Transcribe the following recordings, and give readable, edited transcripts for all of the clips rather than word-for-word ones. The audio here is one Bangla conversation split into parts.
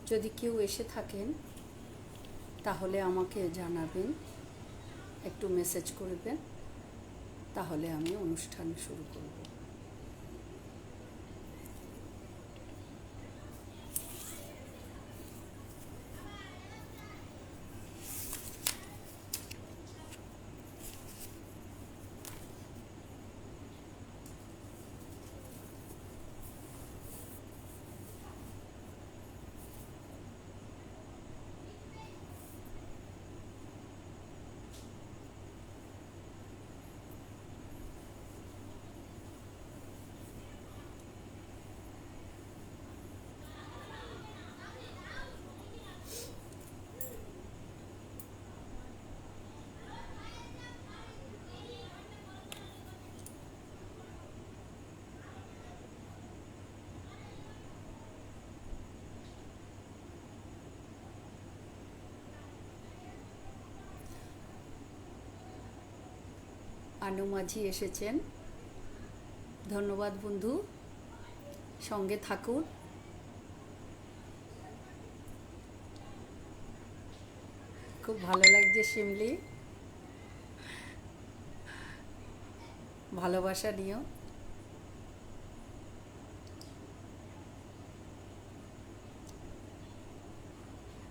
যদি কেউ এসে থাকেন তাহলে আমাকে জানাবেন, একটু মেসেজ করবেন, তাহলে আমি অনুষ্ঠান শুরু করব। আনু মাঝি এসেছেন, ধন্যবাদ বন্ধু, সঙ্গে থাকুন। খুব ভালো লাগছে শিমলি, ভালোবাসা নিও।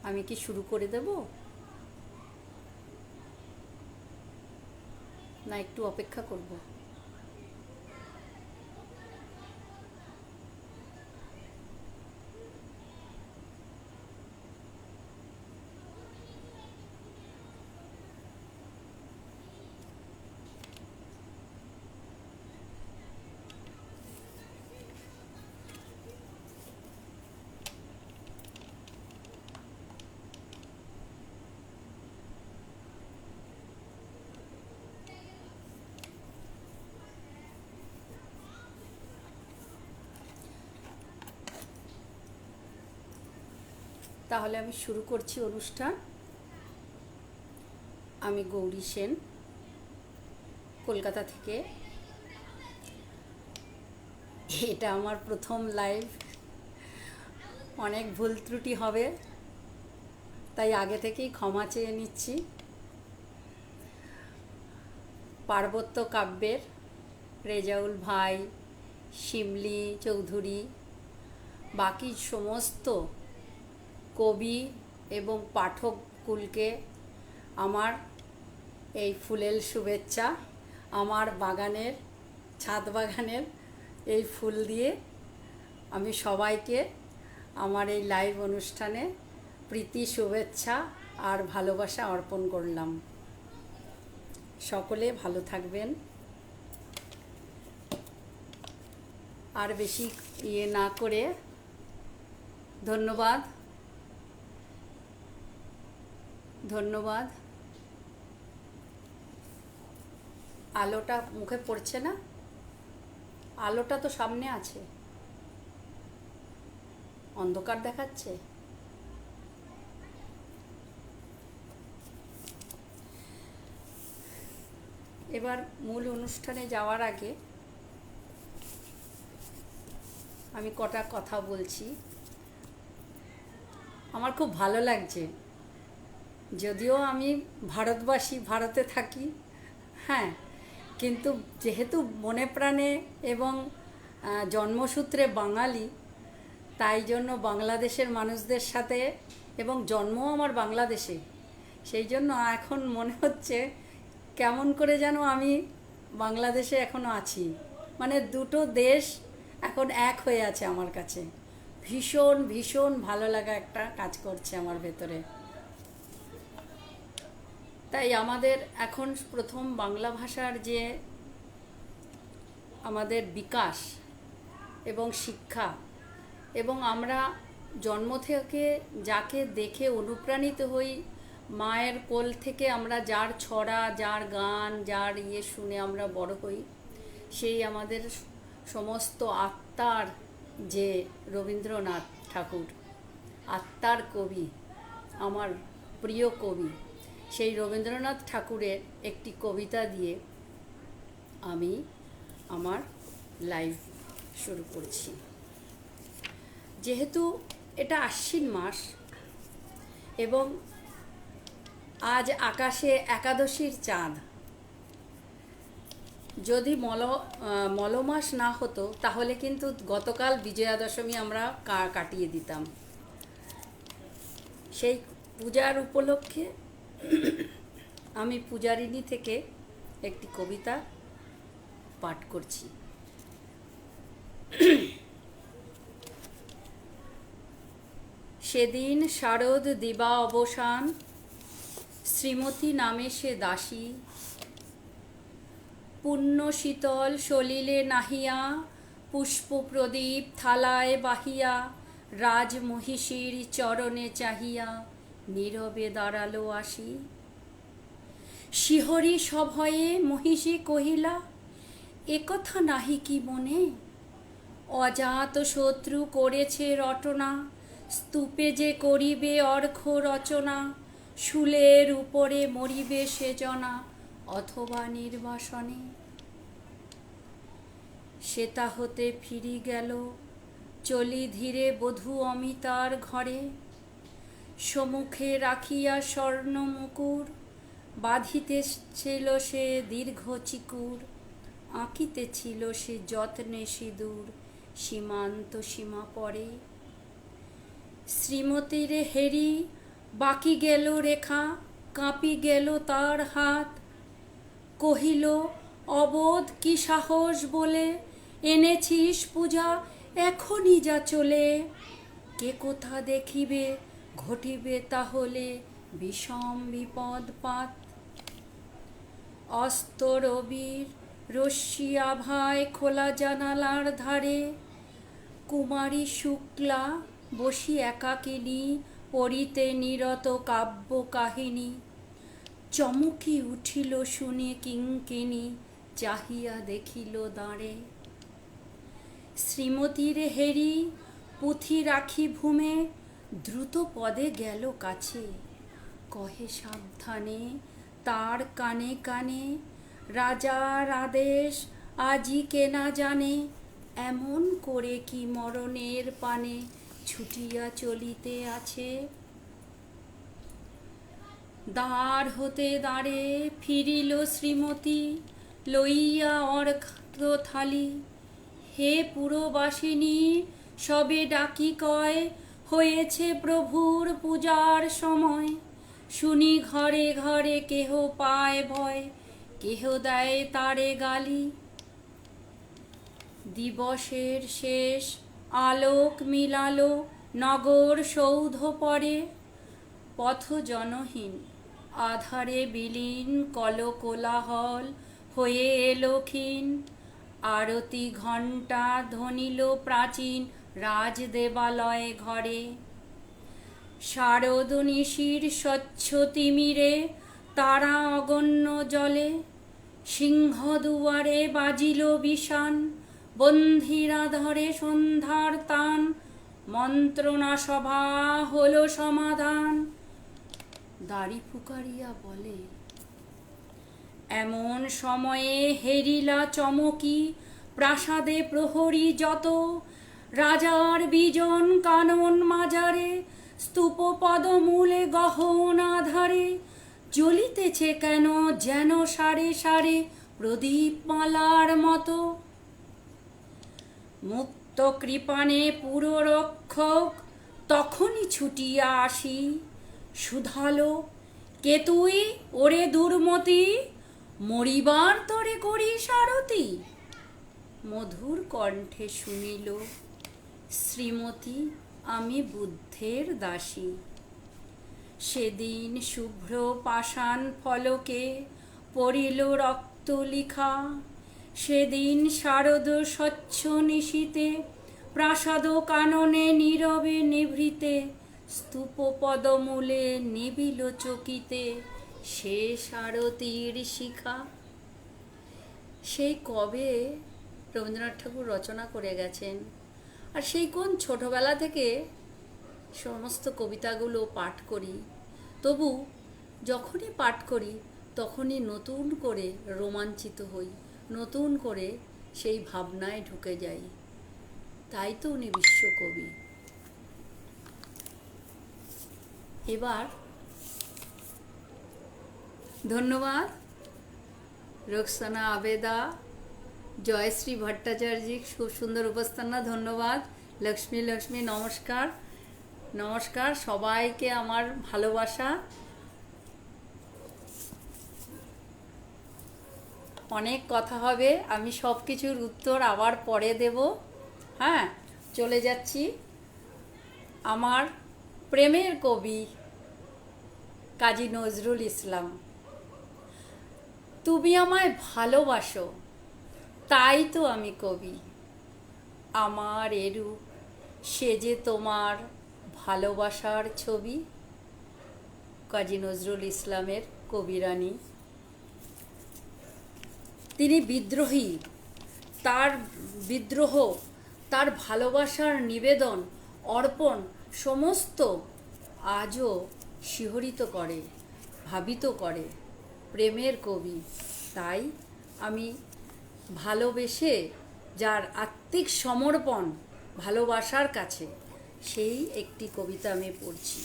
আমি কি শুরু করে দেব না একটু অপেক্ষা করব? তাহলে আমি শুরু করছি অনুষ্ঠান। আমি গৌরী সেন, কলকাতা থেকে। এটা আমার প্রথম লাইভ, অনেক ভুল ত্রুটি হবে, তাই আগে থেকেই ক্ষমা চেয়ে নিচ্ছি। পার্বত্য কাব্যের রেজাউল ভাই, শিমলি চৌধুরী, বাকি সমস্ত কবি এবং পাঠককুলকে আমার এই ফুলেল শুভেচ্ছা। আমার বাগানের, ছাদ বাগানের এই ফুল দিয়ে আমি সবাইকে আমার এই লাইভ অনুষ্ঠানে প্রীতি শুভেচ্ছা আর ভালোবাসা অর্পণ করলাম। সকলে ভালো থাকবেন। আর বেশি না করে ধন্যবাদ। ধন্যবাদ। আলোটা মুখে পড়ছে না, আলোটা তো সামনে আছে, অন্ধকার দেখাচ্ছে। এবার মূল অনুষ্ঠানে যাওয়ার আগে আমি কটা কথা বলছি। আমার খুব ভালো লাগছে, যদিও আমি ভারতবাসী, ভারতে থাকি, হ্যাঁ, কিন্তু যেহেতু মনে প্রাণে এবং জন্মসূত্রে বাঙালি, তাই জন্য বাংলাদেশের মানুষদের সাথে, এবং জন্মও আমার বাংলাদেশে, সেই জন্য এখন মনে হচ্ছে কেমন করে যেন আমি বাংলাদেশে এখনও আছি। মানে দুটো দেশ এখন এক হয়ে আছে আমার কাছে। ভীষণ ভীষণ ভালো লাগা একটা কাজ করছে আমার ভেতরে। তাই আমাদের এখন প্রথম বাংলা ভাষার যে আমাদের বিকাশ এবং শিক্ষা, এবং আমরা জন্ম থেকে যাকে দেখে অনুপ্রাণিত হই, মায়ের কোল থেকে আমরা যার ছড়া, যার গান, যার শুনে আমরা বড় হই, সেই আমাদের সমস্ত আত্মার যে রবীন্দ্রনাথ ঠাকুর, আত্মার কবি, আমার প্রিয় কবি, সেই রবীন্দ্রনাথ ঠাকুরের একটি কবিতা দিয়ে আমি আমার লাইভ শুরু করছি। যেহেতু এটা আশ্বিন মাস এবং আজ আকাশে একাদশীর চাঁদ। যদি মলমাস না হতো তাহলে কিন্তু গতকাল বিজয়া দশমী আমরা কাটিয়ে দিতাম। সেই পূজার উপলক্ষে আমি পূজারিণী থেকে একটি কবিতা পাঠ করছি। সেদিন শারদ দিবা অবসান, শ্রীমতী নামে সে দাসী, পুণ্য শীতল সলিলে নাহিয়া, পুষ্প প্রদীপ থালায় বাহিয়া, রাজমহিষীর চরণে চাহিয়া, নীরবে দাঁড়ালো আসি। শিহরি সভয়ে মহিষী কহিলা, একথা নাহি কি মনে, অজাত শত্রু করেছে রটনা, স্তূপে যে করিবে অর্ঘ রচনা, শুলের উপরে মরিবে সে জনা, অথবা নির্বাসনে। সেতা হতে ফিরি গেল চলি ধীরে বধূ অমিতার ঘরে, সম্মুখে রাখিয়া স্বর্ণ মুকুর, বাঁধিতেছিল সে দীর্ঘ চিকুর, আঁকিতেছিল সে যত্নে সিঁদুর, সীমান্ত সীমা পরে। শ্রীমতীর হেরি বাকি গেল রেখা, কাঁপি গেল তার হাত, কহিল অবোধ কি সাহস বলে, এনেছিস পূজা এখনই যা চলে, কে কোথা দেখিবে ঘটিবে তাহলে বিষম বিপদপাত। অস্ত রবির রশ্মি আভায় খোলা জানালার ধারে, কুমারী শুক্লা বসি একাকিনী, পড়িতে নিরত কাব্য কাহিনী, চমকি উঠিল শুনে কিঙ্কিনী, চাহিয়া দেখিল দাঁড়ে। শ্রীমতীর হেরি পুঁথি রাখি ভূমে, দ্রুত পদে গেল কাছে, কহে সাবধানে তার কানে কানে, রাজার আদেশ আজি কে না জানে, এমন করে কি মরণের পানে ছুটিয়া চলিতে আছে। দ্বার হতে দ্বারে ফিরিল শ্রীমতী, লইয়া অর্ঘ্য থালি, হে পুরবাসিনী সবে ডাকি কয়, হয়েছে প্রভুর পূজার সময়, শুনি ঘরে ঘরে কেহ পায় ভয়, কেহ দেয় তারে গালি। দিবসের শেষ আলোক মিলালো নগর সৌধ পরে, পথ জনহীন আধারে বিলীন, কল কোলাহল হয়ে এলো ক্ষীণ, আরতি ঘণ্টা ধ্বনিল প্রাচীন রাজ দেবালয় ঘরে। শারদ নিশির স্বচ্ছ তিমিরে তারা অগণ্য জলে, সিংহ দুয়ারে বাজিল বিষান, বন্ধিরা ধরে সন্ধ্যার তান, মন্ত্রণা সভা হলো সমাধান। দাড়ি ফুকারিয়া বলে, এমন সময়ে হেরিলা চমকি, প্রাসাদে প্রহরী যত, রাজার বিজন কানন মাজারে, স্তূপ পদমূলে গহন আধারে, জ্বলিতেছে কেন যেন সারে সারে প্রদীপ মালার মতো। মুক্ত কৃপানে পুররক্ষক তখনই ছুটিয়া আসি, শুধালো কে তুই ওরে দুর্মতি, মরিবার তরে করিস আরতি। মধুর কণ্ঠে শুনিল, শ্রীমতী আমি বুদ্ধের দাসী। সেদিন শুভ্র পাষাণ ফলকে পড়িল রক্ত লিখা, সেদিন শারদ স্বচ্ছ নিশীতে, প্রাসাদ কাননে নীরবে নিভৃতে, স্তূপ পদমূলে নিবিল চকিতে, শেষ আরতির শিখা। সেই কবে রবীন্দ্রনাথ ঠাকুর রচনা করে গেছেন, আর সেই কোন ছোটবেলা থেকে সমস্ত কবিতাগুলো পাঠ করি, তবু যখনই পাঠ করি তখনই নতুন করে রোমাঞ্চিত হই, নতুন করে সেই ভাবনায় ঢুকে যাই। তাই তো উনি বিশ্বকবি। এবার ধন্যবাদ রোকসানা আবেদা, জয়শ্রী ভট্টাচার্য, খুব সুন্দর উপস্থাপনা, ধন্যবাদ। লক্ষ্মী লক্ষ্মী নমস্কার, নমস্কার সবাইকে আমার ভালোবাসা। অনেক কথা হবে, আমি সব কিছুর উত্তর আবার পরে দেব। হ্যাঁ, চলে যাচ্ছি আমার প্রেমের কবি কাজী নজরুল ইসলাম। তুমি আমায় ভালোবাসো, তাই তো আমি কবি। আমার এরূপ সে যে তোমার ভালোবাসার ছবি। কাজী নজরুল ইসলামের কবিরানী। তিনি বিদ্রোহী, তার বিদ্রোহ, তার ভালোবাসার নিবেদন, অর্পণ সমস্ত আজও শিহরিত করে, ভাবিত করে। প্রেমের কবি, তাই আমি ভালোবেসে যার আত্মিক সমর্পণ ভালোবাসার কাছে, সেই একটি কবিতা আমি পড়ছি।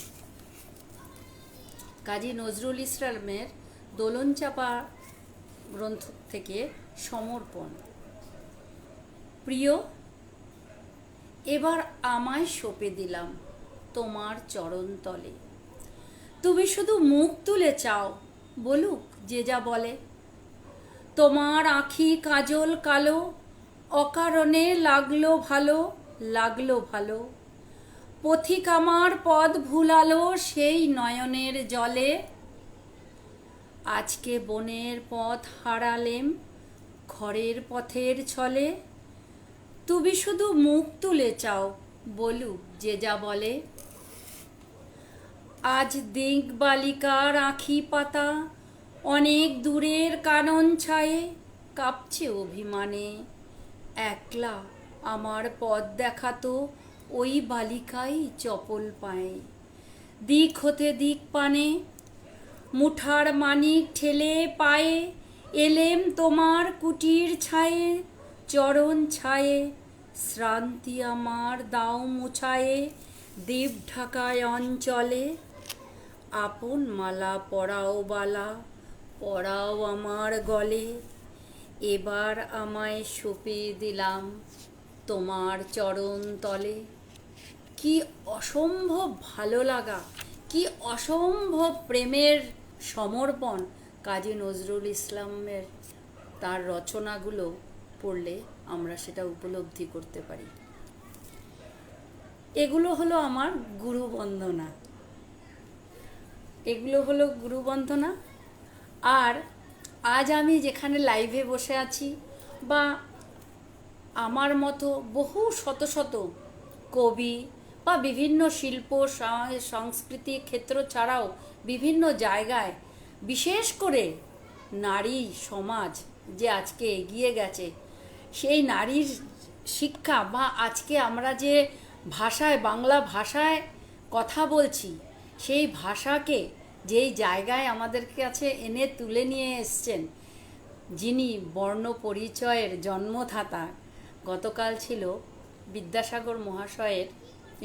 কাজী নজরুল ইসলামের দোলনচাঁপা গ্রন্থ থেকে সমর্পণ। প্রিয়, এবার আমায় সঁপে দিলাম তোমার চরণতলে। তুমি শুধু মুখ তুলে চাও, বলুক যে যা বলে। তোমার আঁখি কাজল কালো, অকারণে লাগলো ভালো, লাগলো ভালো। পথিক আমার পথ ভুলালো সেই নয়নের জলে। আজকে বনের পথ হারালেম ঘরের পথের ছলে। তুমি শুধু মুখ তুলে চাও, বলুক যে যা বলে। আজ দিক বালিকার আঁখি পাতা অনেক দূরের কানন ছায়ে কাঁপছে অভিমানে। একলা আমার পথ দেখাতো ওই বালিকাই চপল পায়ে। দিক হতে দিক পানে মুঠার মানিক ঠেলে পায়ে এলেম তোমার কুটির ছায়ে। চরণ ছায়ে শ্রান্তি আমার দাও মুছায়ে দীপ ঢাকায় অঞ্চলে। আপন মালা পরাও বালা, পরাও আমার গলে। এবার আমায় সঁপে দিলাম তোমার চরণ তলে। কি অসম্ভব ভালো লাগা, কি অসম্ভব প্রেমের সমর্পণ কাজী নজরুল ইসলামের। তার রচনাগুলো পড়লে আমরা সেটা উপলব্ধি করতে পারি। এগুলো হলো আমার গুরুবন্দনা, এগুলো হলো গুরুবন্দনা। আর আজ আমি যেখানে লাইভে বসে আছি, বা আমার মতো বহু শত শত কবি বা বিভিন্ন শিল্প সংস্কৃতি ক্ষেত্র ছাড়াও বিভিন্ন জায়গায়, বিশেষ করে নারী সমাজ যে আজকে এগিয়ে গেছে, সেই নারীর শিক্ষা বা আজকে আমরা যে ভাষায়, বাংলা ভাষায় কথা বলছি, সেই ভাষাকে যেই জায়গায় আমাদের কাছে এনে তুলে নিয়ে এসছেন, যিনি বর্ণ পরিচয়ের জন্মদাতা। গতকাল ছিল বিদ্যাসাগর মহাশয়ের,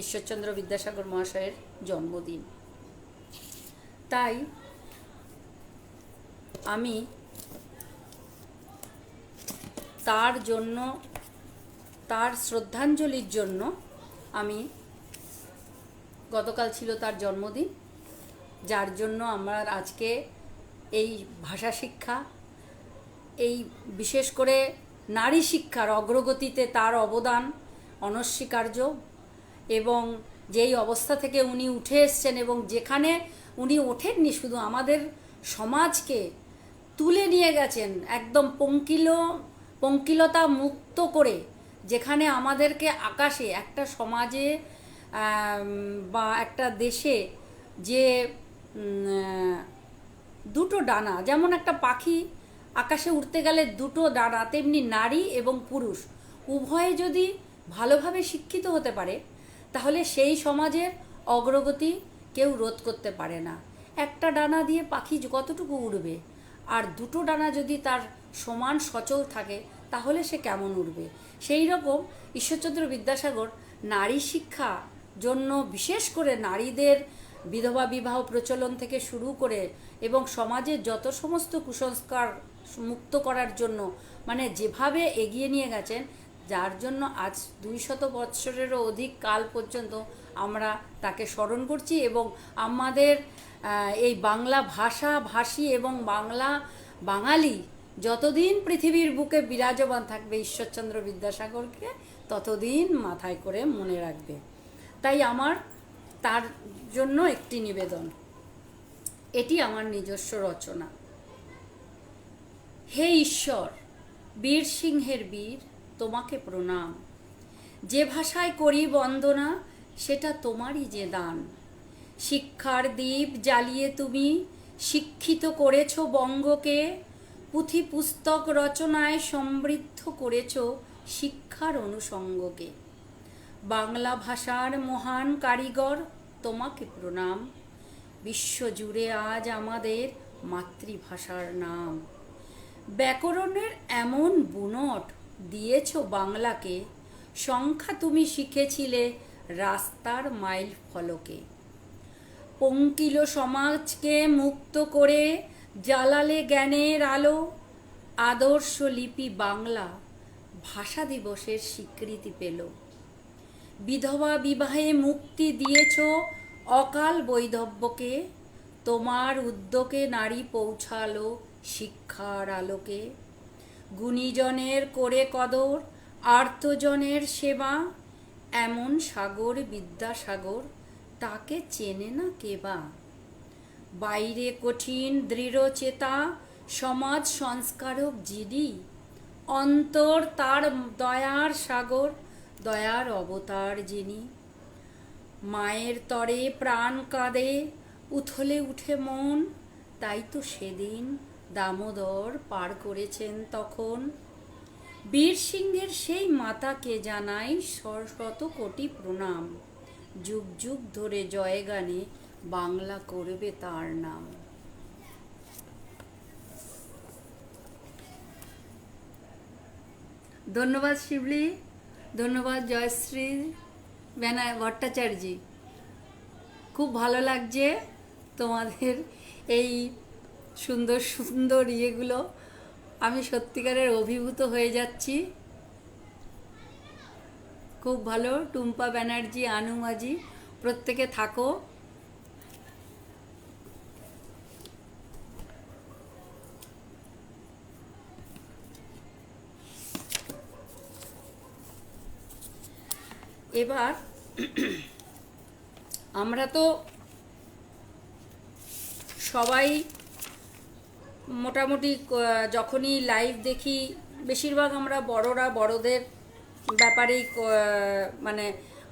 ঈশ্বরচন্দ্র বিদ্যাসাগর মহাশয়ের জন্মদিন। তাই আমি তার জন্য, তার শ্রদ্ধাঞ্জলির জন্য আমি, গতকাল ছিল তার জন্মদিন, যার জন্য আমরা আজকে এই ভাষা শিক্ষা, এই বিশেষ করে নারী শিক্ষার অগ্রগতিতে তার অবদান অনস্বীকার্য। এবং যেই অবস্থা থেকে উনি উঠে এসছেন, এবং যেখানে উনি ওঠেননি, শুধু আমাদের সমাজকে তুলে নিয়ে গেছেন একদম পঙ্কিলতা মুক্ত করে, যেখানে আমাদেরকে আকাশে একটা সমাজে বা একটা দেশে যে দুটো ডানা, যেমন একটা পাখি আকাশে উড়তে গেলে দুটো ডানা, তেমনি নারী এবং পুরুষ উভয়ে যদি ভালোভাবে শিক্ষিত হতে পারে, তাহলে সেই সমাজের অগ্রগতি কেউ রোধ করতে পারে না। একটা ডানা দিয়ে পাখি কতটুকু উড়বে, আর দুটো ডানা যদি তার সমান সচল থাকে, তাহলে সে কেমন উড়বে। সেই রকম ঈশ্বরচন্দ্র বিদ্যাসাগর নারী শিক্ষা জন্য, বিশেষ করে নারীদের বিধবা বিবাহ প্রচলন থেকে শুরু করে এবং সমাজের যত সমস্ত কুসংস্কার মুক্ত করার জন্য মানে যেভাবে এগিয়ে নিয়ে গেছেন, যার জন্য আজ 200 বৎসরেরও অধিক কাল পর্যন্ত আমরা তাকে স্মরণ করছি। এবং আমাদের এই বাংলা ভাষী এবং বাঙালি যতদিন পৃথিবীর বুকে বিরাজমান থাকবে ঈশ্বরচন্দ্র বিদ্যাসাগরকে, ততদিন মাথায় করে মনে রাখবে। তাই আমার তার জন্য একটি নিবেদন, এটি আমার নিজস্ব রচনা। হে ঈশ্বর, বীর সিংহের বীর, তোমাকে প্রণাম। যে ভাষায় করি বন্দনা, সেটা তোমারই যে দান। শিক্ষার দীপ জ্বালিয়ে তুমি শিক্ষিত করেছ বঙ্গকে, পুঁথি পুস্তক রচনায় সমৃদ্ধ করেছ শিক্ষার অনুষঙ্গকে। বাংলা ভাষার মহান কারিগর, তোমাকে প্রণাম। বিশ্বজুড়ে আজ আমাদের মাতৃভাষার নাম। ব্যাকরণের এমন বুনট দিয়েছ বাংলাকে, সংখ্যা তুমি শিখেছিলে রাস্তার মাইল ফলকে। পঙ্কিল সমাজকে মুক্ত করে জ্বালালে জ্ঞানের আলো, আদর্শ লিপি বাংলা ভাষা দিবসের স্বীকৃতি পেল। বিধবা বিবাহে মুক্তি দিয়েছ অকাল বৈধব্যকে, তোমার উদ্যোগে নারী পৌঁছালো শিক্ষার আলোকে। গুণীজনের করে কদর, আর্তজনের সেবা, এমন সাগর বিদ্যাসাগর, তাকে চেনে না কেবা। বাইরে কঠিন দৃঢ় চেতা সমাজ সংস্কারক যিনি, অন্তর তার দয়ার সাগর, দয়ার অবতার যিনি। মায়ের তরে প্রাণ কাঁদে উথলে উঠে মন, তাই তো সেদিন দামোদর পার করেছেন তখন। বীর সিংহের সেই মাতাকে জানাই শত কোটি প্রণাম। যুগ যুগ ধরে জয়গানে বাংলা করবে তার নাম। ধন্যবাদ শিবলি, ধন্যবাদ জয়শ্রী ভট্টাচার্য। খুব ভালো লাগছে তোমাদের এই সুন্দর সুন্দর ইয়েগুলো, আমি সত্যিকারের অভিভূত হয়ে যাচ্ছি। খুব ভালো। টুম্পা ব্যানার্জি, আনু মাঝি, প্রত্যেকে থাকো। এবার আমরা তো সবাই মোটামুটি যখনই লাইভ দেখি, বেশিরভাগ আমরা বড়রা বড়দের ব্যাপারেই মানে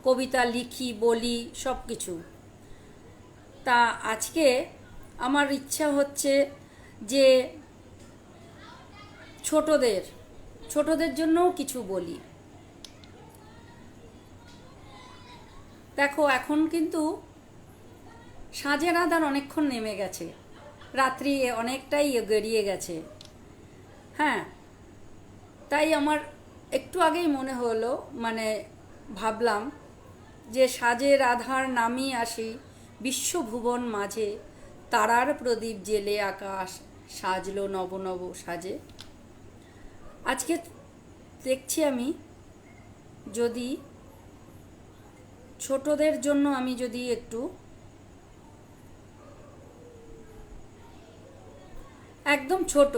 কবিতা লিখি, বলি, সব কিছু। তা আজকে আমার ইচ্ছা হচ্ছে যে ছোটদের জন্যও কিছু বলি। দেখো, এখন কিন্তু সাঁঝের আঁধার অনেকক্ষণ নেমে গেছে, রাত্রি অনেকটাই গড়িয়ে গেছে। হ্যাঁ, তাই আমার একটু আগেই মনে হলো, মানে ভাবলাম যে সাঁঝের আধার নামি আসি বিশ্বভুবন মাঝে, তারার প্রদীপ জেলে আকাশ সাজলো নব নব সাজে। আজকে দেখছি আমি যদি ছোটদের জন্য আমি যদি একটু একদম ছোট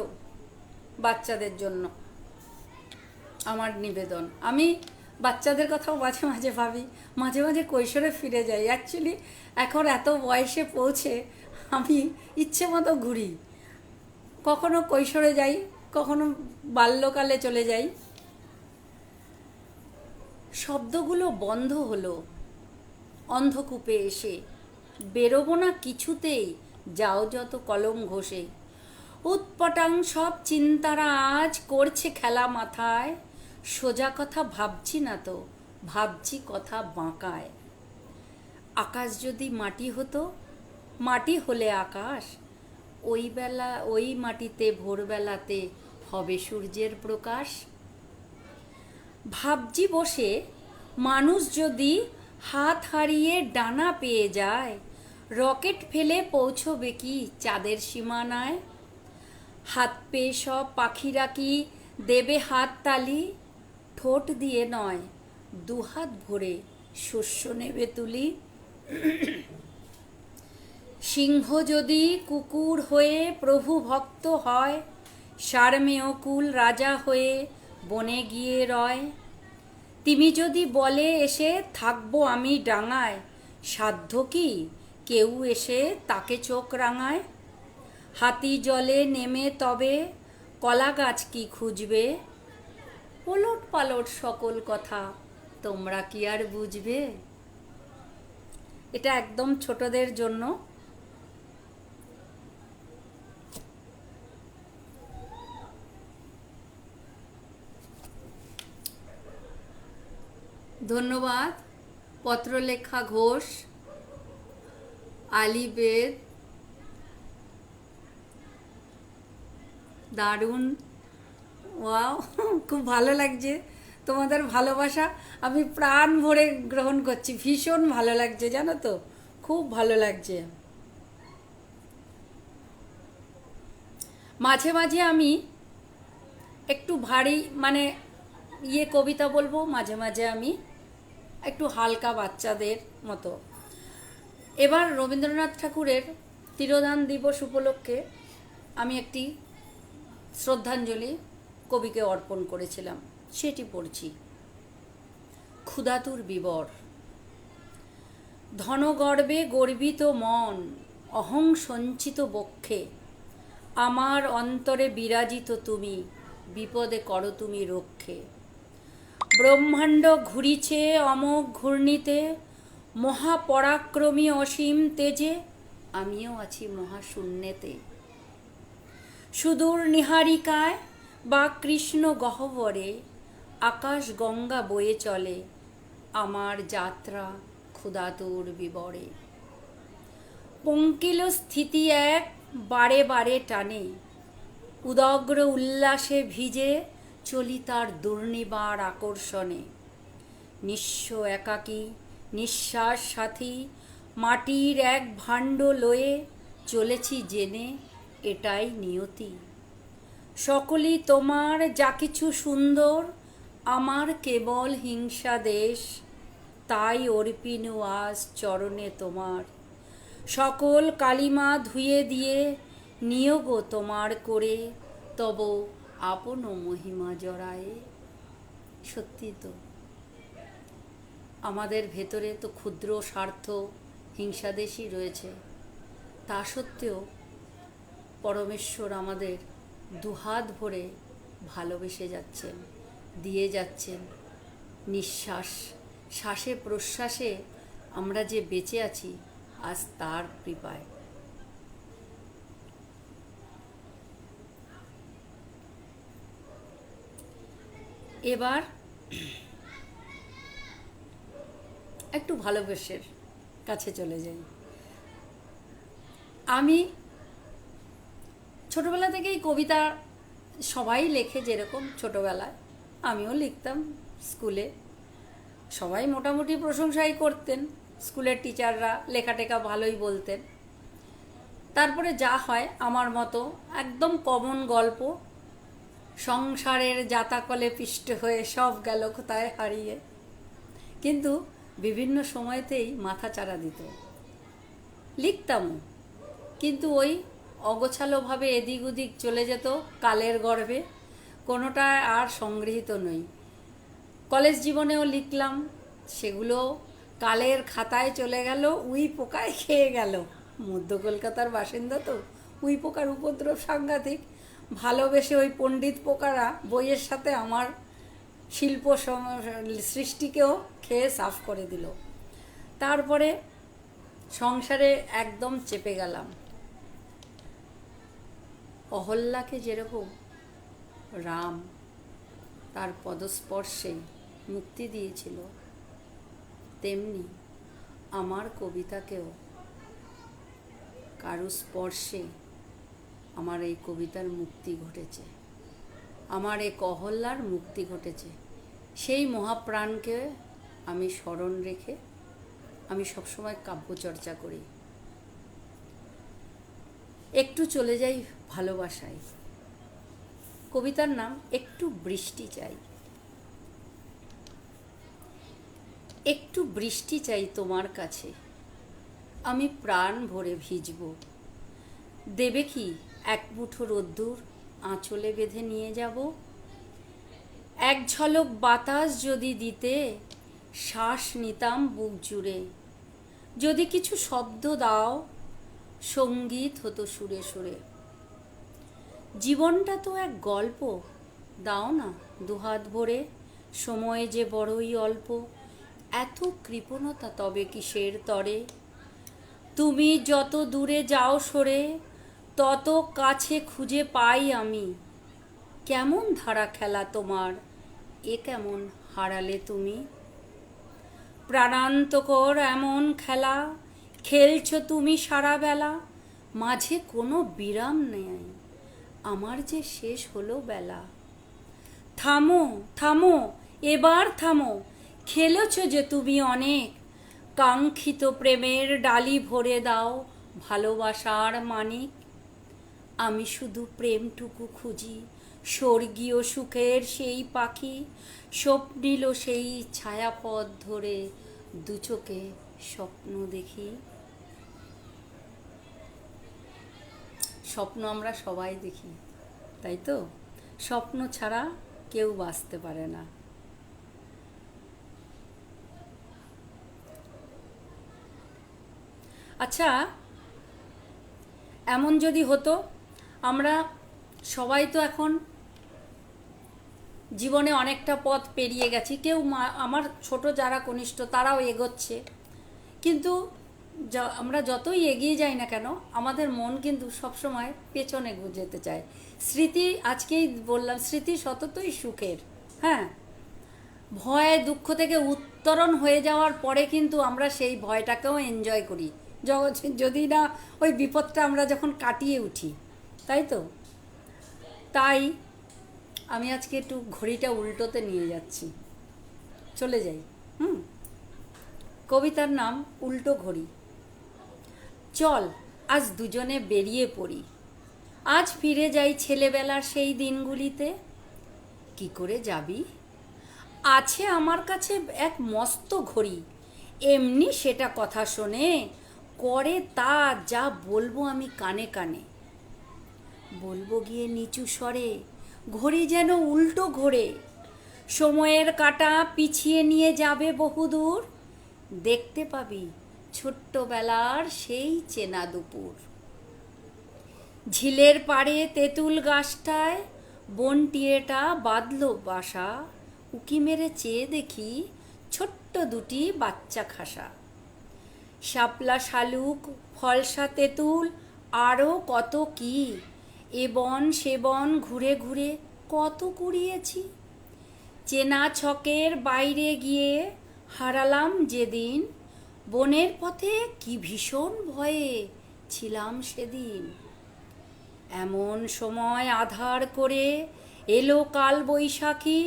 বাচ্চাদের জন্য আমার নিবেদন। আমি বাচ্চাদের কথাও মাঝে মাঝে ভাবি, মাঝে মাঝে কৈশোরে ফিরে যাই। অ্যাকচুয়ালি এখন এত বয়সে পৌঁছে আমি ইচ্ছে মতো ঘুরি, কখনো কৈশোরে যাই, কখনো বাল্যকালে চলে যাই। শব্দগুলো বন্ধ হলো অন্ধকূপে এসে, বেরোবো না কিছুতেই, যাও যত কলম ঘষে। উৎপটাং সব চিন্তারা আজ করছে খেলা মাথায়, সোজা কথা ভাবছি না তো, ভাবছি কথা বাঁকায়। আকাশ যদি মাটি হতো, মাটি হলে আকাশ, ওই মাটিতে ভোরবেলাতে হবে সূর্যের প্রকাশ। ভাবছি বসে, মানুষ যদি হাত হারিয়ে ডানা পেয়ে যায়, রকেট ফেলে পৌঁছবে কি চাঁদের সীমানায়? হাত পেয়ে সব পাখিরা কি দেবে হাত তালি? ঠোঁট দিয়ে নয়, দুহাত ভরে শস্য নেবে তুলি। সিংহ যদি কুকুর হয়ে প্রভু ভক্ত হয়, সারমেয় কুল রাজা হয়ে বনে গিয়ে রয়। তিমি যদি বলে এসে থাকবো আমি ডাঙায়, সাধ্য কি কেউ এসে তাকে চোখ রাঙায়? হাতি জলে নেমে তবে কলা গাছ কি খুঁজবে? ওলট পালট সকল কথা তোমরা কি আর বুঝবে? এটা একদম ছোটদের জন্য। ধন্যবাদ পত্রলেখা ঘোষ, আলিবেদ, দারুণ, ওয়াও, খুব ভালো লাগছে তোমাদের ভালোবাসা, আমি প্রাণ ভরে গ্রহণ করছি, ভীষণ ভালো লাগছে জানো তো, খুব ভালো লাগছে। মাঝে মাঝে আমি একটু ভারী মানে কবিতা বলবো, মাঝে মাঝে আমি একটু হালকা বাচ্চাদের মতো। এবার রবীন্দ্রনাথ ঠাকুরের তিরোধান দিবস উপলক্ষে আমি একটি শ্রদ্ধাঞ্জলি কবিকে অর্পণ করেছিলাম, সেটি পড়ছি। ক্ষুধাতুর বিবর। ধনগর্বে গর্বিত মন, অহং সঞ্চিত বক্ষে, আমার অন্তরে বিরাজিত তুমি, বিপদে করো তুমি রক্ষে। ব্রহ্মাণ্ড ঘুরিছে অমোঘ ঘূর্ণিতে, মহাপরাক্রমী অসীম তেজে, আমিও আছি মহাশূন্যেতে। সুদূর নিহারিকায় বা কৃষ্ণ গহ্বরে, আকাশ গঙ্গা বয়ে চলে, আমার যাত্রা ক্ষুধাতুর বিবরে। পঙ্কিল স্থিতি এক বারে বারে টানে, উদগ্র উল্লাসে ভিজে চলি তার দুর্নিবার আকর্ষণে। নিঃস্ব একাকী নিঃশ্বাস সাথী, মাটির এক ভাণ্ড লয়ে চলেছি জেনে এটাই নিয়তি। সকলই তোমার যা কিছু সুন্দর, আমার কেবল হিংসা দেশ, তাই অর্পিনু আজ চরণে তোমার। সকল কালিমা ধুয়ে দিয়ে নিয়োগ তোমার করে, তব আপন মহিমা জড়ায়ে। সত্যি তো, আমাদের ভেতরে তো ক্ষুদ্র স্বার্থ হিংসাদেশই রয়েছে, তা সত্ত্বেও পরমেশ্বর আমাদের দুহাত ভরে ভালোবেসে যাচ্ছেন, দিয়ে যাচ্ছেন। নিঃশ্বাস, শ্বাসে প্রশ্বাসে আমরা যে বেঁচে আছি আজ তার কৃপায়। এবার একটু ভালোবাসার কাছে চলে যাই। আমি ছোটবেলা থেকেই কবিতা সবাই লেখে, যেরকম ছোটবেলায় আমিও লিখতাম স্কুলে, সবাই মোটামুটি প্রশংসাই করতেন, স্কুলের টিচাররা লেখাটেখা ভালোই বলতেন। তারপরে যা হয় আমার মতো একদম কমন গল্প, সংসারের জাতাকলে পিষ্ট হয়ে সব গেল কোথায় হারিয়ে, কিন্তু বিভিন্ন সময়তেই মাথা চারা দিত, লিখতামও, কিন্তু ওই অগোছালোভাবে এদিক ওদিক চলে যেত কালের গর্ভে, কোনোটা আর সংগৃহীত নই। কলেজ জীবনেও লিখলাম, সেগুলো কালের খাতায় চলে গেল, উই পোকায় খেয়ে গেল। মধ্য কলকাতার বাসিন্দা তো, উই পোকার উপদ্রব সাংঘাতিক। ভালোবেসে ওই পণ্ডিত পোকারা বইয়ের সাথে আমার শিল্প সৃষ্টিকেও খেয়ে সাফ করে দিল। তারপরে সংসারে একদম চেপে গেলাম। অহল্যাকে যেরকম রাম তার পদস্পর্শে মুক্তি দিয়েছিল, তেমনি আমার কবিতাকেও কারু স্পর্শে আমার এই কবিতার মুক্তি ঘটেছে, আমার এই অহল্যার মুক্তি ঘটেছে। সেই মহাপ্রাণকে আমি স্মরণ রেখে আমি সবসময় কাব্যচর্চা করি। একটু চলে যাই ভালোবাসায়। কবিতার নাম একটু বৃষ্টি চাই। একটু বৃষ্টি চাই তোমার কাছে, আমি প্রাণ ভরে ভিজব। দেবে কি এক মুঠো রোদ্দুর আঁচলে বেঁধে নিয়ে যাব? এক ঝলক বাতাস যদি দিতে, শ্বাস নিতাম বুক জুড়ে। যদি কিছু শব্দ দাও, সঙ্গীত হতো সুরে সুরে। জীবনটা তো এক গল্প, দাও না দুহাত ভরে। সময় যে বড়ই অল্প, এত কৃপণতা তবে কিসের তরে? তুমি যত দূরে যাও সরে, তত কাছে খুঁজে পাই আমি। কেমন ধারা খেলা তোমার, এ কেমন হারালে তুমি? প্রাণান্তকর এমন খেলা খেলছো তুমি সারা বেলা, মাঝে কোনো বিরাম নেই, আমার যে শেষ হলো বেলা। থামো থামো এবার থামো, খেলেছ যে তুমি অনেক। কাঙ্ক্ষিত প্রেমের ডালি ভরে দাও ভালোবাসার মানিক। আমি শুধু প্রেমটুকু খুঁজি, স্বর্গীয় সুখের সেই পাখি। স্বপ্নিল সেই ছায়াপথ ধরে দু চোখে স্বপ্ন দেখি। স্বপ্ন আমরা সবাই দেখি, তাই তো? স্বপ্ন ছাড়া কেউ বাঁচতে পারে না। আচ্ছা, এমন যদি হতো, আমরা সবাই তো এখন জীবনে অনেকটা পথ পেরিয়ে গেছি, কেউ আমার ছোট যারা কনিষ্ঠ তারাও এগোচ্ছে, কিন্তু আমরা যতই এগিয়ে যাই না কেন, আমাদের মন কিন্তু সবসময় পেছনে যেতে চায়। স্মৃতি, আজকেই বললাম, স্মৃতি সততই সুখের। হ্যাঁ, ভয় দুঃখ থেকে উত্তরণ হয়ে যাওয়ার পরে কিন্তু আমরা সেই ভয়টাকেও এনজয় করি, যদি না ওই বিপদটা আমরা যখন কাটিয়ে উঠি, তাই তো? তাই আমি আজকে একটু ঘড়িটা উল্টোতে নিয়ে যাচ্ছি, চলে যাই। কবিতার নাম উল্টো ঘড়ি। চল আজ দুজনে বেরিয়ে পড়ি, আজ ফিরে যাই ছেলেবেলার সেই দিনগুলিতে। কি করে যাবি? আছে আমার কাছে এক মস্ত ঘড়ি, এমনি সেটা কথা শোনে, করে তা যা বলবো আমি কানে কানে। বলবো গিয়ে নিচু স্বরে, ঘড়ি যেন উল্টো ঘোরে। সময়ের কাঁটা পিছিয়ে নিয়ে যাবে বহুদূর, দেখতে পাবি ছোট্টবেলার সেই চেনা দুপুর। ঝিলের পাড়ে তেঁতুল গাছটায় বনটিয়েটা বাঁধলো বাসা, উকি মেরে চেয়ে দেখি ছোট্ট দুটি বাচ্চা খাসা। শাপলা শালুক, ফলসা তেঁতুল, আরও কত কি, এ বন সে বন ঘুরে ঘুরে কত কুড়িয়েছি। চেনা ছকের বাইরে গিয়ে হারালাম যেদিন, বনের পথে কি ভীষণ ভয়ে ছিলাম সেদিন। এমন সময় আধার করে এলো কাল বৈশাখী,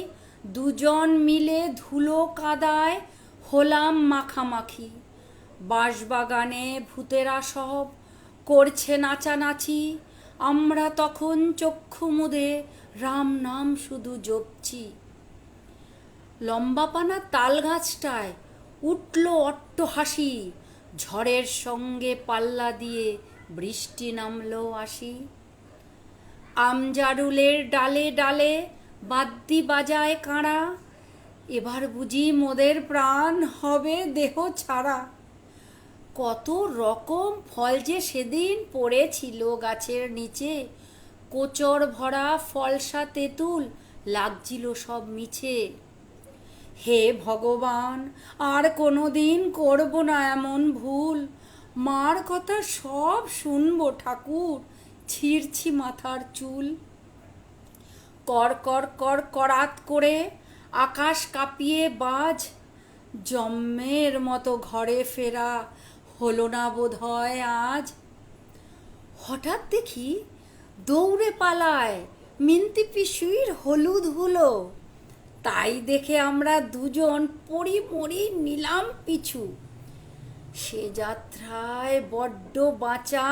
দুজন মিলে ধুলো কাদায় হলাম মাখামাখি। বাঁশবাগানে ভূতেরা সব করছে নাচানাচি, আমরা তখন চক্ষু মুদে রাম নাম শুধু জপছি। লম্বাপানা তাল গাছটায় উঠল অট্ট হাসি, ঝড়ের সঙ্গে পাল্লা দিয়ে বৃষ্টি নামলো আসি। আমজারুলের ডালে ডালে বাদ্যি বাজায় কাঁড়া, এবার বুঝি মোদের প্রাণ হবে দেহ ছাড়া। কত রকম ফল যে সেদিন পড়েছিল গাছের নিচে, কোচর ভরা ফলসা তেঁতুল লাগছিল সব মিছে। হে ভগবান, আর কোনো দিন করব না এমন ভুল, মার কথা সব শুনবো ঠাকুর, ছিঁড়ছি মাথার চুল। কর কর কর করাত করে আকাশ কাঁপিয়ে বাজ, জম্মের মতো ঘরে ফেরা হলো না বোধ হয় আজ। হঠাৎ দেখি দৌড়ে পালায় মিনতি পিসুইর হলুদ হুলো, তাই দেখে আমরা দুজন পড়ি মরি নিলাম পিছু। সে যাত্রায় বড্ড বাঁচা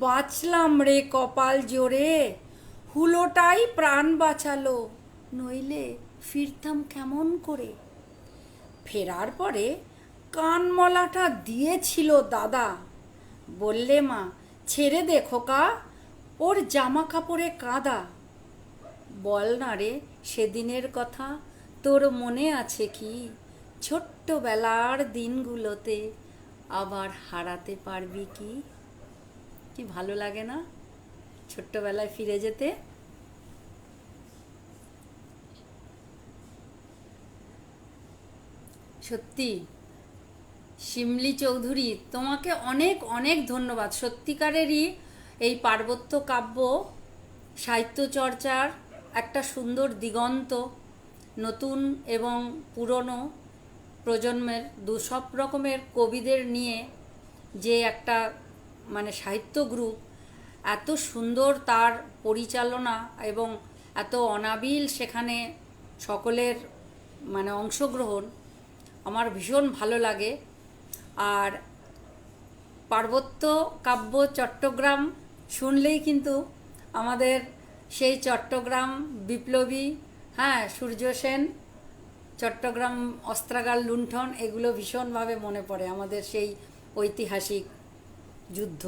বাঁচলাম রে কপাল জোরে, হুলোটাই প্রাণ বাঁচালো, নইলে ফিরতাম কেমন করে। ফেরার পরে কানমলাটা দিয়েছিল দাদা, বললে মা ছেড়ে দে খোকা, ওর জামা কাপড়ে কাদা। বল না রে সেদিনের কথা, তোর মনে আছে কি? ছোট্টবেলার দিনগুলোতে আবার হারাতে পারবি কি? কি ভালো লাগে না ছোট্টবেলায় ফিরে যেতে? সত্যি শিমলি চৌধুরী, তোমাকে অনেক অনেক ধন্যবাদ। সত্যিকারেরই এই পার্বত্য কাব্য সাহিত্য চর্চার একটা সুন্দর দিগন্ত, নতুন এবং পুরনো প্রজন্মের সব রকমের কবিদের নিয়ে যে একটা মানে সাহিত্য গ্রুপ, এত সুন্দর তার পরিচালনা এবং এত অনাবিল সেখানে সকলের মানে অংশগ্রহণ আমার ভীষণ ভালো লাগে। আর পার্বত্য কাব্য চট্টগ্রাম শুনলেই কিন্তু আমাদের সেই চট্টগ্রাম বিপ্লবী, হ্যাঁ, সূর্য সেন, চট্টগ্রাম অস্ত্রাগার লুণ্ঠন, এগুলো ভীষণভাবে মনে পড়ে, আমাদের সেই ঐতিহাসিক যুদ্ধ।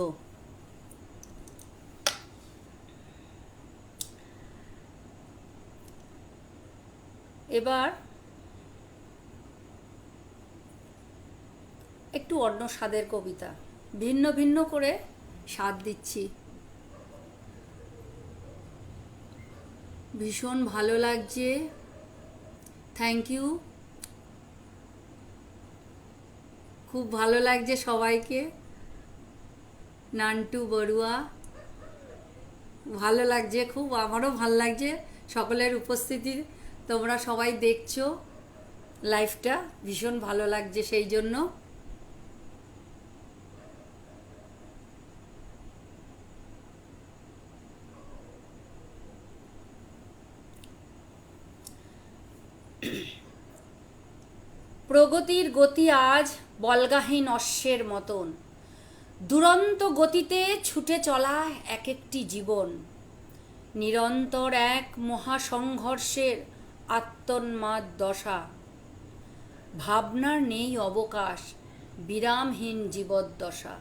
এবার একটু অন্য স্বাদের কবিতা, ভিন্ন ভিন্ন করে স্বাদ দিচ্ছি। ভীষণ ভালো লাগছে, থ্যাংক ইউ, খুব ভালো লাগছে সবাইকে। নান্টু বড়ুয়া, ভালো লাগছে খুব, আমারও ভালো লাগছে সকলের উপস্থিতি, তোমরা সবাই দেখছো লাইভটা, ভীষণ ভালো লাগছে সেই জন্য। প্রগতির গতি আজ বলগাহীন অশ্বের মতন, দুরন্ত গতিতে ছুটে চলা এক একটি জীবন, নিরন্তর এক মহাসংঘর্ষের আত্মন্মাদ দশা। ভাবনার নেই অবকাশ, বিরামহীন জীবদ্দশা।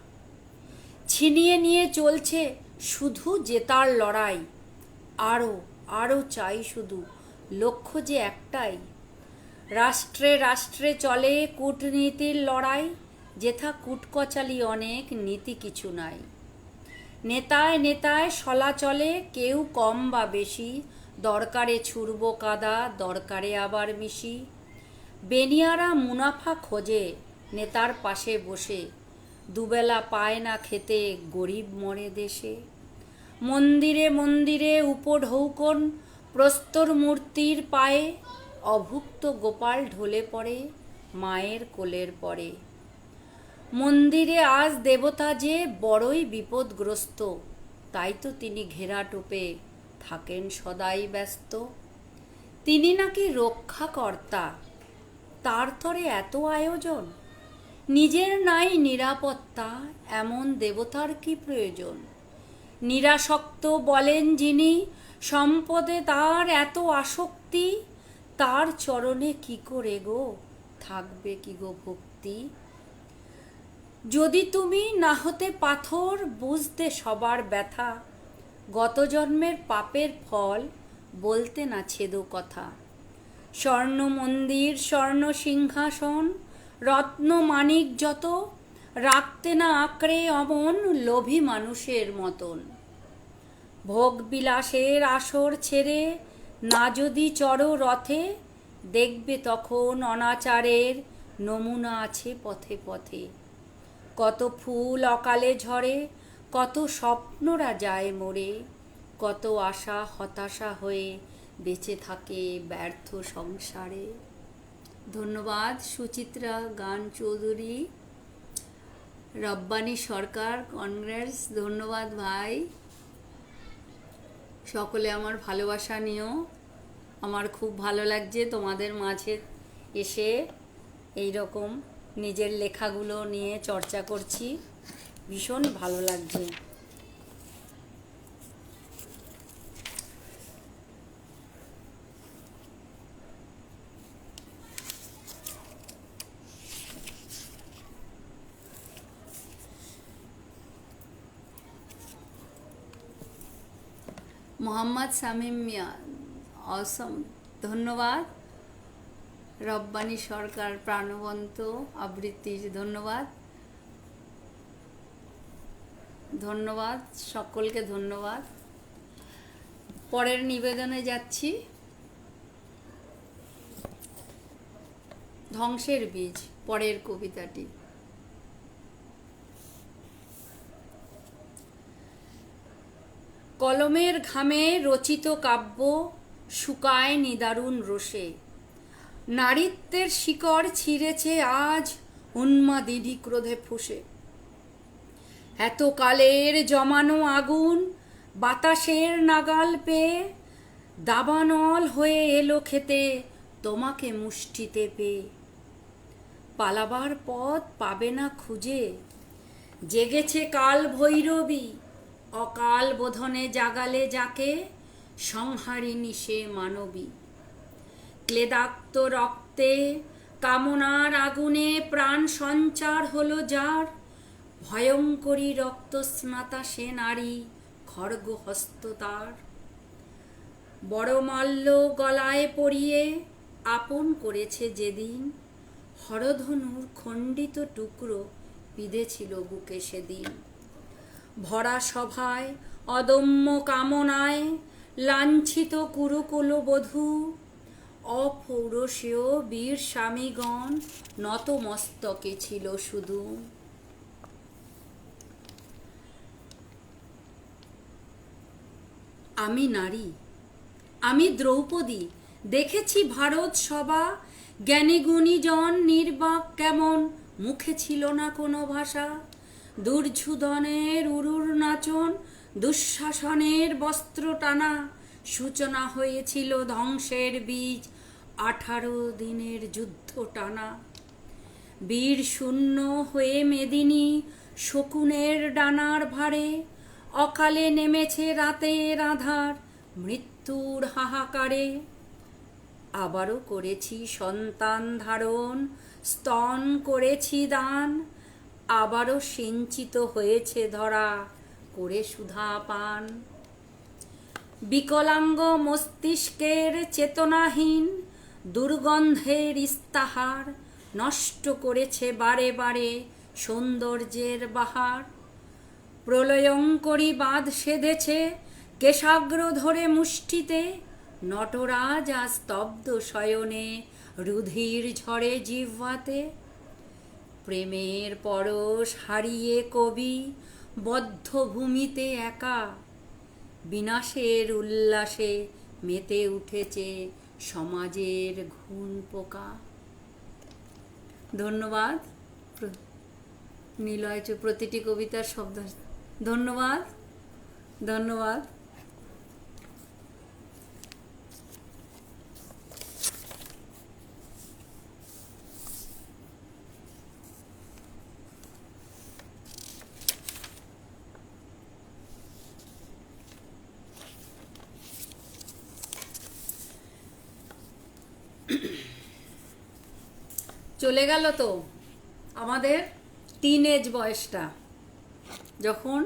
ছিনিয়ে নিয়ে চলছে শুধু জেতার লড়াই, আরও আরও চাই শুধু, লক্ষ্য যে একটাই। রাষ্ট্রে রাষ্ট্রে চলে কূটনীতির লড়াই, যেথা কূটকচালি অনেক, নীতি কিছু নাই। নেতায় নেতায় সলা চলে কেউ কম বা বেশি, দরকারে ছুড়ব কাদা, দরকারে আবার মিশি। বেনিয়ারা মুনাফা খোঁজে নেতার পাশে বসে, দুবেলা পায় না খেতে গরিব মরে দেশে। মন্দিরে মন্দিরে উপঢৌকন প্রস্তর মূর্তির পায়ে, অভুক্ত গোপাল ঢলে পড়ে মায়ের কোলের পরে। মন্দিরে আজ দেবতা যে বড়ই বিপদগ্রস্ত, তাই তো তিনি ঘেরা টোপে থাকেন সদাই ব্যস্ত। তিনি নাকি রক্ষাকর্তা, তার তরে এত আয়োজন, নিজের নাই নিরাপত্তা, এমন দেবতার কি প্রয়োজন। নিরাসক্ত বলেন যিনি, সম্পদে তার এত আসক্তি, তার চরণে কি করে গো থাকবে কি গো ভক্তি। যদি তুমি না হতে পাথর বুঝতে সবার ব্যথা, গত জন্মের পাপের ফল বলতে না ছেদো কথা। স্বর্ণ মন্দির স্বর্ণ সিংহাসন রত্ন মানিক যত, রাখতে না আঁকড়ে অমন লোভী মানুষের মতন। ভোগ বিলাসের আসর ছেড়ে না যদি চড়ো রথে, দেখবে তখন অনাচারের নমুনা আছে পথে পথে। কত ফুল অকালে ঝরে, কত স্বপ্নরা যায় মরে, কত আশা হতাশা হয়ে বেঁচে থাকে ব্যর্থ সংসারে। ধন্যবাদ সুচিত্রা গান চৌধুরী, রব্বানী সরকার, কংগ্রেস, ধন্যবাদ ভাই। সকলে আমার ভালোবাসা নিও, আমার খুব ভালো লাগছে তোমাদের মাঝে এসে এই রকম নিজের লেখাগুলো নিয়ে চর্চা করছি, ভীষণ ভালো লাগছে। মোহাম্মদ শামীম মিয়া, অসম, ধন্যবাদ। রব্বানী সরকার, প্রাণবন্ত আবৃত্তি, ধন্যবাদ। ধন্যবাদ সকলকে, ধন্যবাদ। পরের নিবেদনে যাচ্ছি। ধ্বংসের বীজ, পরের কবিতাটি। কলমের ঘামে রচিত কাব্য শুকায় নিদারুণ রোষে, নারীত্বের শিকড় ছিঁড়েছে আজ উন্মাদিনী ক্রোধে ফুঁসে। এত কালের জমানো আগুন বাতাসের নাগাল পেয়ে দাবানল হয়ে এলো খেতে তোমাকে মুষ্টিতে পেয়ে। পালাবার পথ পাবে না খুঁজে, জেগেছে কাল ভৈরবী, অকাল বোধনে জাগালে যাকে সংহারিণী সে মানবী। ক্লেদাক্ত রক্তে কামনার আগুনে প্রাণ সঞ্চার হলো যার, ভয়ঙ্করী রক্তস্নাতা সে নারী খড়গ হস্ত তার। বড় মাল্য গলায় পরিয়ে আপন করেছে যেদিন, হরধনুর খণ্ডিত টুকরো বিঁধেছিল বুকে সেদিন। ভরা সভায় অদম্য কামনায় লাঞ্ছিত কুরুকুল বধূ, অপৌরসীয় বীর স্বামীগণ নতমস্তকে ছিল শুধু। আমি নারী, আমি দ্রৌপদী, দেখেছি ভারত সভা, জ্ঞানী গুণীজন নির্বাক কেমন, মুখে ছিল না কোনো ভাষা। দুর্যোধনের উরুর নাচন, দুঃশাসনের বস্ত্র টানা, সূচনা হয়েছিল ধ্বংসের বীজ 18 দিনের যুদ্ধ টানা। বীর শূন্য হয়ে মেদিনী শকুনের ডানার ভারে, অকালে নেমেছে রাতের আধার মৃত্যুর হাহাকারে। আবারও করেছি সন্তান ধারণ, স্তন করেছি দান, আবারও সিঞ্চিত হয়েছে ধরা করে সুধা পান। বিকলাঙ্গ মস্তিষ্কের চেতনাহীন দুর্গন্ধের ইস্তাহার, নষ্ট করেছে বারে বারে সৌন্দর্যের বাহার। প্রলয়ঙ্করী বাঁধ সেধেছে কেশাগ্র ধরে মুষ্টিতে, নটরাজ আজ স্তব্ধ শয়নে রুধির ঝরে জিহ্বাতে। প্রেমের পরশ হারিয়ে কবি বদ্ধ ভূমিতে একা, বিনাশের উল্লাসে মেতে উঠেছে সমাজের ঘুণ পোকা। ধন্যবাদ। নিলয় প্রতিটি কবিতার শব্দ, ধন্যবাদ, ধন্যবাদ। চলে গেল তো আমাদের টিনেজ বয়সটা, যখন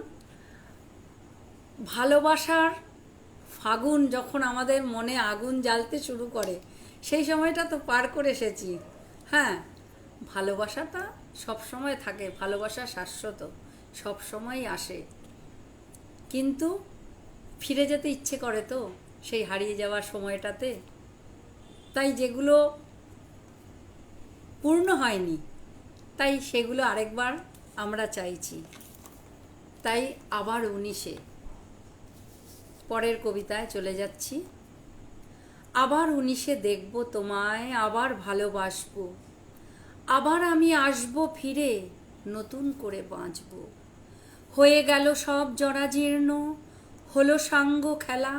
ভালোবাসার ফাগুন যখন আমাদের মনে আগুন জ্বালতে শুরু করে, সেই সময়টা তো পার করে এসেছি। হ্যাঁ, ভালোবাসাটা সবসময় থাকে, ভালোবাসা শাশ্বত, সবসময় আসে, কিন্তু ফিরে যেতে ইচ্ছে করে তো সেই হারিয়ে যাওয়ার সময়টাতে। তাই যেগুলো পূর্ণ হয়নি, তাই সেগুলো আরেকবার আমরা চাইছি। তাই আবার 19-এ পরের কবিতায় চলে যাচ্ছি। আবার 19-এ দেখব তোমায়, আবার ভালোবাসবো, আবার আমি আসবো ফিরে, নতুন করে বাঁচব। হয়ে গেল সব জরাজীর্ণ, হলো সাঙ্গ খেলা,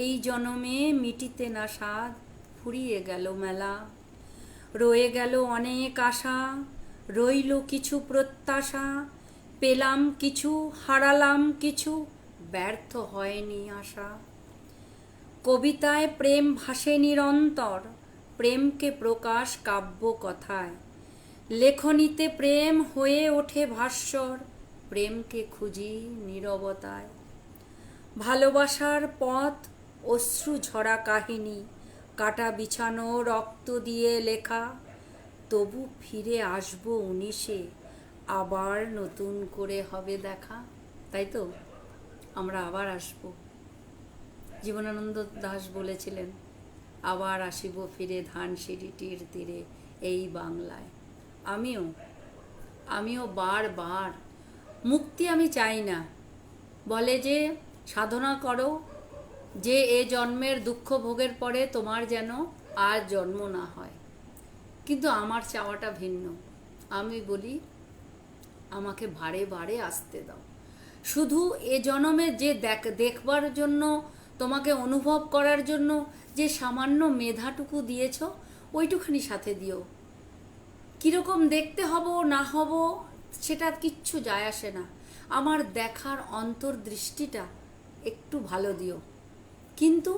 এই জনমে মিটিতে না স্বাদ, ফুরিয়ে গেল মেলা। রয়ে গেল অনেক আশা, রইল কিছু প্রত্যাশা, পেলাম কিছু হারালাম কিছু, ব্যর্থ হয়নি আশা। কবিতায় প্রেম ভাসে নিরন্তর, প্রেমকে প্রকাশ কাব্য কথায়, লেখনীতে প্রেম হয়ে ওঠে ভাস্বর, প্রেমকে খুঁজি নীরবতায়। ভালোবাসার পথ অশ্রু ঝরা কাহিনী, কাটা বিছানো রক্ত দিয়ে লেখা, তবু ফিরে আসবো 19-এ, আবার নতুন করে হবে দেখা। তাই তো, আমরা আবার আসবো। জীবনানন্দ দাশ বলেছিলেন, আবার আসিব ফিরে ধানসিঁড়িটির তীরে এই বাংলায়। আমিও আমিও বারবার মুক্তি আমি চাই না। বলে যে সাধনা করো, যে এ জন্মের দুঃখ ভোগের পরে তোমার যেন আর জন্ম না হয়। কিন্তু আমার চাওয়াটা ভিন্ন। আমি বলি, আমাকে বারে বারে আসতে দাও। শুধু এ জন্মে যে দেখবার জন্য, তোমাকে অনুভব করার জন্য যে সামান্য মেধাটুকু দিয়েছ, ওইটুখানি সাথে দিও। কীরকম দেখতে হব না হব সেটা কিচ্ছু যায় আসে না। আমার দেখার অন্তর্দৃষ্টিটা একটু ভালো দিও। কিন্তু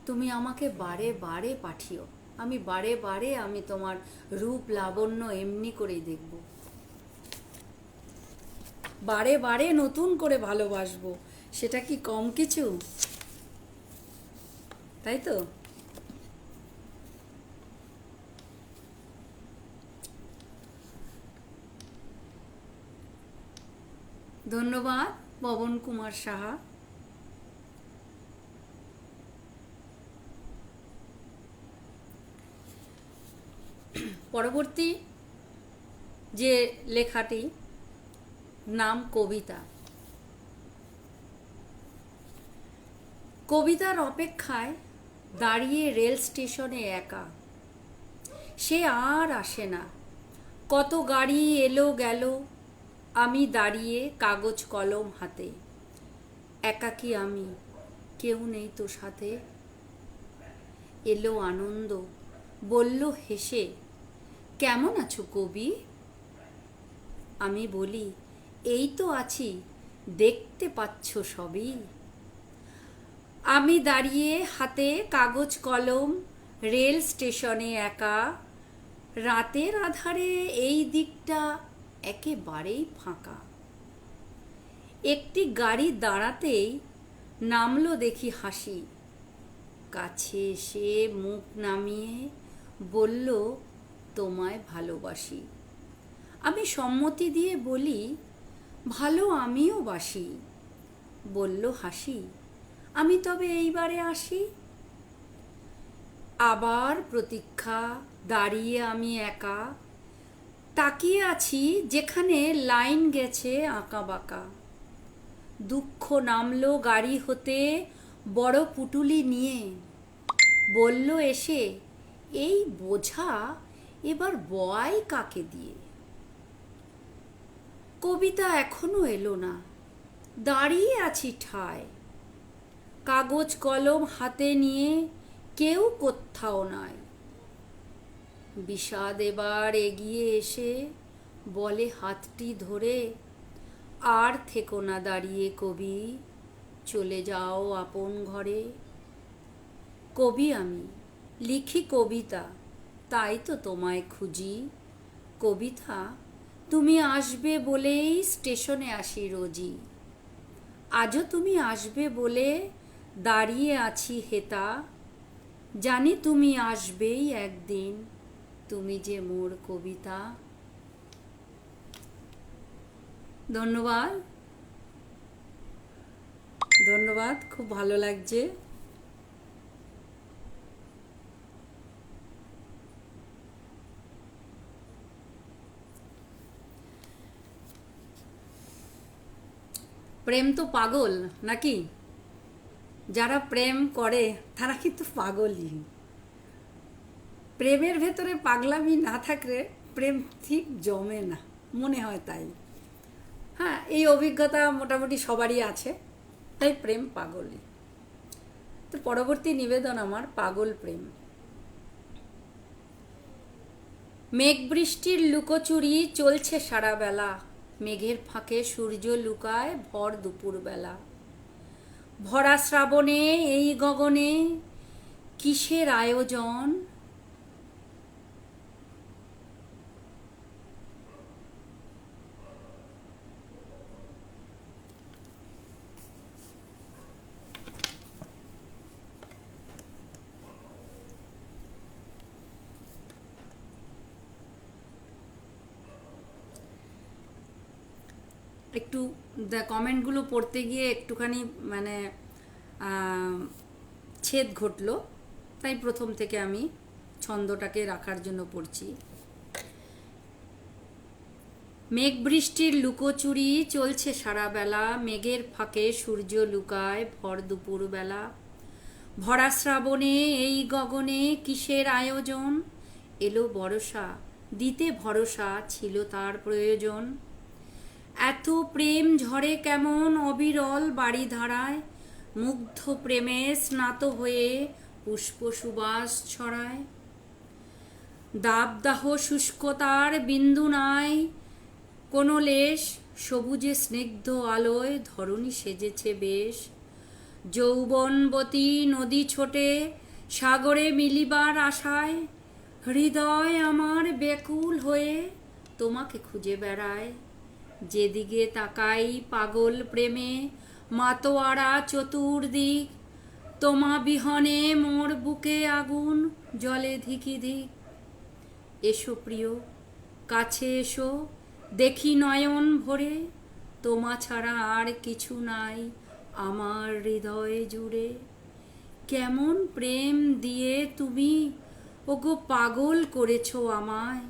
তুমি আমাকে বারে বারে পাঠিও। আমি বারে বারে আমি তোমার রূপ লাবণ্য এমনি করেই দেখব, বারে বারে নতুন করে ভালোবাসবো। সেটা কি কম কিছু? তাই তো। ধন্যবাদ পবন কুমার সাহা। পরবর্তী যে লেখাটি নাম কবিতা। কবিতার অপেক্ষায় দাঁড়িয়ে রেল স্টেশনে একা, সে আর আসে না। কত গাড়ি এলো গেল, আমি দাঁড়িয়ে কাগজ কলম হাতে। একাকী আমি, কেউ নেই তো সাথে। এলো আনন্দ, বলল হেসে, কেমন আছো কবি? আমি বলি, এই তো আছি, দেখতে পাচ্ছ সবই। আমি দাঁড়িয়ে হাতে কাগজ কলম, রেল স্টেশনে একা। রাতের আধারে এই দিকটা একেবারেই ফাঁকা। একটি গাড়ি দাঁড়াতেই নামলো দেখি হাসি। কাছে এসে মুখ নামিয়ে বলল, তোমায় ভালোবাসি। আমি সম্মতি দিয়ে বলি, ভালো আমিও বাসি। বলল হাসি, আমি তবে এইবারে আসি। আবার প্রতীক্ষা, দাঁড়িয়ে আমি একা। তাকিয়ে আছি যেখানে লাইন গেছে আঁকা বাঁকা। দুঃখ নামলো গাড়ি হতে বড় পুটুলি নিয়ে। বলল এসে, এই বোঝা এবার বয় কাকে দিয়ে? কবিতা এখনো এলো না, দাঁড়িয়ে আছি ঠায়। কাগজ কলম হাতে নিয়ে কেউ কোত্থাও নাই। বিষাদ এবার এগিয়ে এসে বলে হাতটি ধরে, আর থেকো না দাঁড়িয়ে কবি, চলে যাও আপন ঘরে। কবি আমি, লিখি কবিতা, তাই তো তোমায় খুঁজি। কবিতা, তুমি আসবে বলেই স্টেশনে আসি রোজই। আজও তুমি আসবে বলে দাঁড়িয়ে আছি হেতা। জানি তুমি আসবেই একদিন, তুমি যে মোর কবিতা। ধন্যবাদ, ধন্যবাদ, খুব ভালো লাগছে। প্রেম তো পাগল নাকি? যারা প্রেম করে তারা কিন্তু পাগলই। প্রেমের ভেতরে পাগলামি না থাকলে প্রেম ঠিক জমে না, মনে হয় তাই। হ্যাঁ, এই অভিজ্ঞতা মোটামুটি সবারই আছে, তাই প্রেম পাগলই। তো পরবর্তী নিবেদন আমার পাগল প্রেম। মেঘ বৃষ্টির লুকোচুরি চলছে সারা বেলা। মেঘের ফাঁকে সূর্য লুকায় ভর দুপুরবেলা। ভরা শ্রাবণে এই গগনে কিসের আয়োজন? একটু কমেন্টগুলো পড়তে গিয়ে একটুখানি মানে ছেদ ঘটলো, তাই প্রথম থেকে আমি ছন্দটাকে রাখার জন্য পড়ছি। মেঘ বৃষ্টির লুকোচুরি চলছে সারা বেলা, মেঘের ফাঁকে সূর্য লুকায় ভর দুপুর বেলা। ভরা শ্রাবণে এই গগনে কিসের আয়োজন, এলো বরষা দিতে ভরসা ছিল তার প্রয়োজন। এত প্রেম ঝরে কেমন অবিরল বাড়ি ধারায়, মুগ্ধ প্রেমে স্নাত হয়ে পুষ্প সুবাস ছড়ায়। দাবদাহ শুষ্কতার বিন্দু নাই কোনো লেশ, সবুজে স্নিগ্ধ আলোয় ধরণী সেজেছে বেশ। যৌবনবতী নদী ছোটে সাগরে মিলিবার আশায়, হৃদয় আমার ব্যাকুল হয়ে তোমাকে খুঁজে বেড়ায়। যেদিকে তাকাই পাগল প্রেমে মাতোয়ারা চতুর্দিক, তোমা বিহনে মোর বুকে আগুন জলে ধিকি ধিক। এসো প্রিয় কাছে এসো দেখি নয়ন ভরে, তোমা ছাড়া আর কিছু নাই আমার হৃদয় জুড়ে। কেমন প্রেম দিয়ে তুমি ওগো পাগল করেছো আমায়,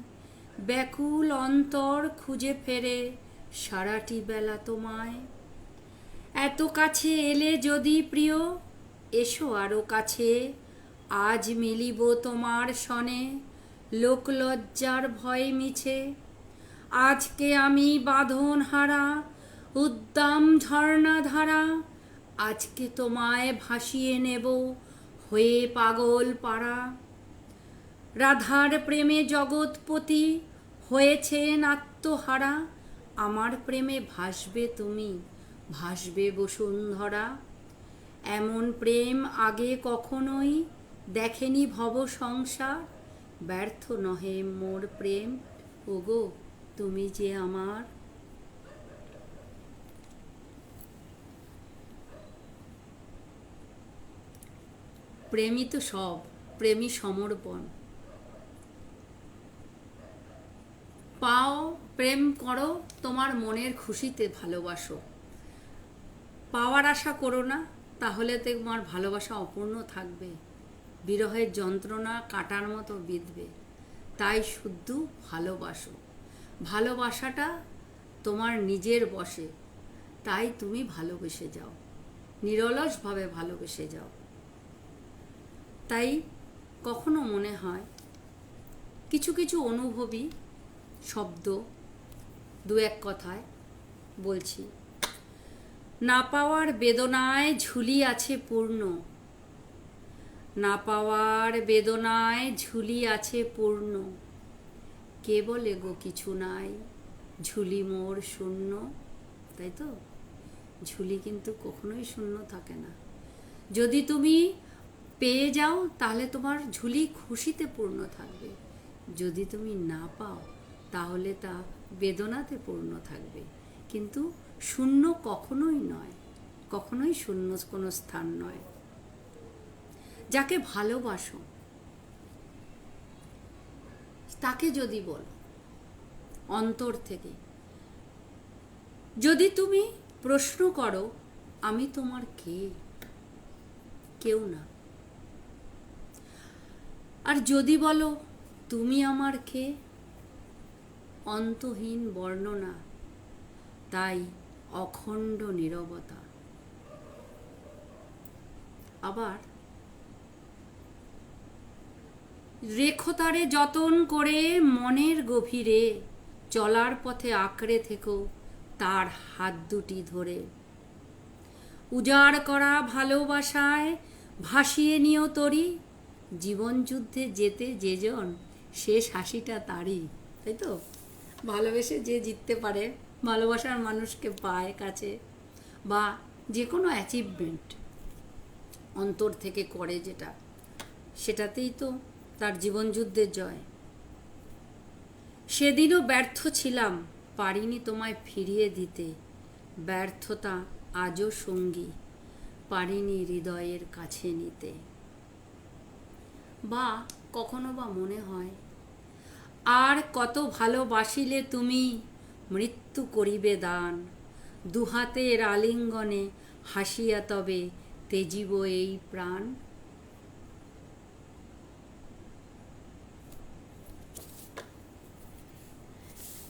ব্যাকুল অন্তর খুঁজে ফেরে সারাটি বেলা তোমায়। এত কাছে এলে যদি প্রিয় এসো আরো কাছে, আজ মিলিব তোমার সনে লোকলজ্জার ভয় মিছে। আজকে আমি বাঁধন হারা উদ্দাম ঝর্ণা ধারা, আজকে তোমায় ভাসিয়ে নেব হয়ে পাগল পাড়া। রাধার প্রেমে জগৎপতি হয়েছেন আত্মহারা, আমার প্রেমে ভাসবে তুমি ভাসবে বসুন্ধরা। এমন প্রেম আগে কখনোই দেখেনি ভব সংসার, ব্যর্থ নহে মোর প্রেম ওগো তুমি যে আমার। প্রেমই তো সব, প্রেমই সমর্পণ। পাও প্রেম করো তোমার মনের খুশিতে ভালোবাসো, পাওয়ার আশা করো না, তাহলে তোমার ভালোবাসা অপূর্ণ থাকবে, বিরহের যন্ত্রণা কাটার মতো বিঁধবে। তাই শুদ্ধ ভালোবাসো, ভালোবাসাটা তোমার নিজের বশে, তাই তুমি ভালোবেসে যাও, নিরলসভাবে ভালোবেসে যাও। তাই কখনো মনে হয় কিছু কিছু অনুভবী শব্দ দু এক কথায় বলছি। না পাওয়ার বেদনায় ঝুলি আছে পূর্ণ, না পাওয়ার বেদনায় ঝুলি আছে পূর্ণ, কে বলে গো কিছু নাই ঝুলি মোর শূন্য। তাই তো, ঝুলি কিন্তু কখনোই শূন্য থাকে না। যদি তুমি পেয়ে যাও তাহলে তোমার ঝুলি খুশিতে পূর্ণ থাকবে, যদি তুমি না পাও তাহলে তা বেদনাতে পূর্ণ থাকবে। কিন্তু শূন্য কখনোই নয়, কখনোই শূন্য কোনো স্থান নয়। যাকে ভালোবাসো তাকে যদি বলো অন্তর থেকে, যদি তুমি প্রশ্ন করো আমি তোমার কে, কেউ না। আর যদি বলো তুমি আমার কে, অন্তহীন বর্ণনা, তাই অখণ্ড নীরবতা। আবার রেখো তারে যতন করে মনের গভীরে, চলার পথে আঁকড়ে থেকো তার হাত দুটি ধরে। উজাড় করা ভালোবাসায় ভাসিয়ে নিও তরি, জীবন যুদ্ধে যেতে যেজন শেষ হাসিটা তারই। তাই তো, ভালোবেসে যে জিততে পারে, ভালোবাসার মানুষকে পায় কাছে, বা যে কোনো অ্যাচিভমেন্ট অন্তর থেকে করে যেটা, সেটাতেই তো তার জীবন যুদ্ধের জয়। সেদিনও ব্যর্থ ছিলাম পারিনি তোমায় ফিরিয়ে দিতে, ব্যর্থতা আজও সঙ্গী পারিনি হৃদয়ের কাছে নিতে। বা কখনো বা মনে হয় আর কত ভালোবাসিলে তুমি মৃত্যু করিবে দান, দুহাতের আলিঙ্গনে হাসিয়া তবে তেজিব এই প্রাণ।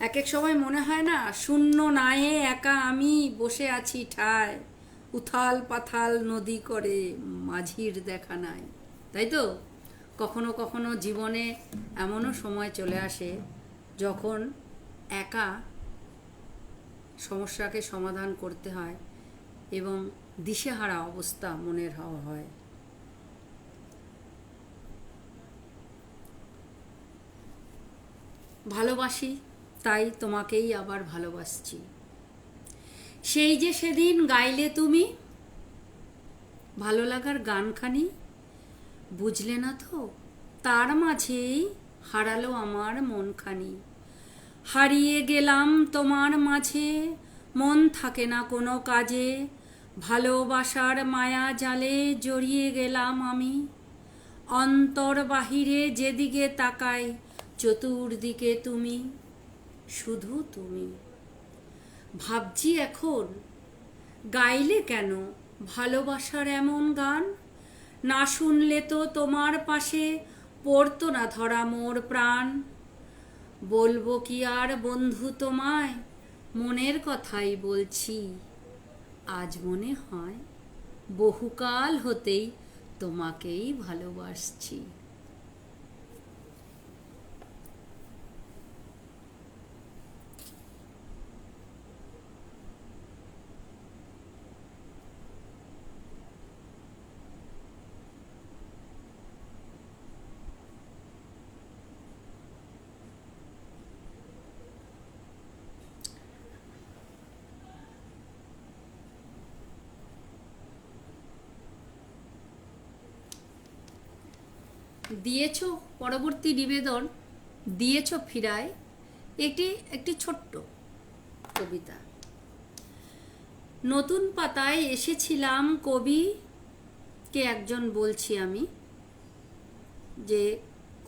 এক এক সময় মনে হয় না, শূন্য নায়ে একা আমি বসে আছি ঠায়, উথাল পাথাল নদী করে মাঝির দেখা নাই। তাই তো কখনো কখনো জীবনে এমনও সময় চলে আসে যখন একা সমস্যাকে সমাধান করতে হয় এবং দিশেহারা অবস্থা মনের হয়। ভালোবাসি তাই তোমাকেই আবার ভালোবাসছি। সেই যে সেদিন গাইলে তুমি ভালো লাগার গানখানি, বুঝলে না তো তার মাঝেই হারালো আমার মনখানি। হারিয়ে গেলাম তোমার মাঝে, মন থাকে না কোনো কাজে, ভালোবাসার মায়া জালে জড়িয়ে গেলাম আমি। অন্তর বাহিরে যেদিকে তাকাই চতুর্দিকে তুমি, শুধু তুমি। ভাবছি এখন গাইলে কেন ভালোবাসার এমন গান, না শুনলে তো তোমার পাশে পড়তো না ধরা মোর প্রাণ। বলবো কি আর বন্ধু তোমায়, মনের কথাই বলছি, আজ মনে হয় বহুকাল হতেই তোমাকেই ভালোবাসছি। দিয়েছ পরবর্তী নিবেদন, দিয়েছ ফিরায়, একটি ছোট্ট কবিতা। নতুন পাতায় এসেছিলাম কবিকে একজন বলছি আমি, যে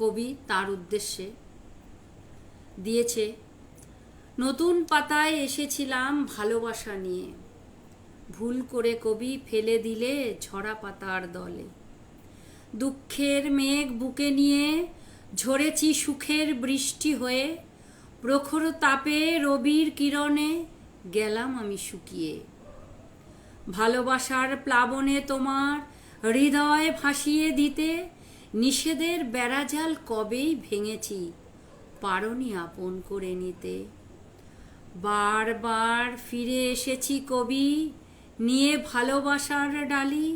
কবি তার উদ্দেশ্যে দিয়েছে। নতুন পাতায় এসেছিলাম ভালোবাসা নিয়ে, ভুল করে কবি ফেলে দিলে ঝরা পাতার দলে। দুঃখের মেঘ বুকে নিয়ে ঝরেছি সুখের বৃষ্টি হয়ে, প্রখর তাপে রবির কিরণে গেলাম আমি শুকিয়ে। ভালোবাসার প্লাবনে তোমার হৃদয় ভাসিয়ে দিতে, নিষেধের বেড়াজাল কবেই ভেঙেছি, পারনি আপন করে নিতে। বারবার ফিরে এসেছি কবি নিয়ে ভালোবাসার ডালি,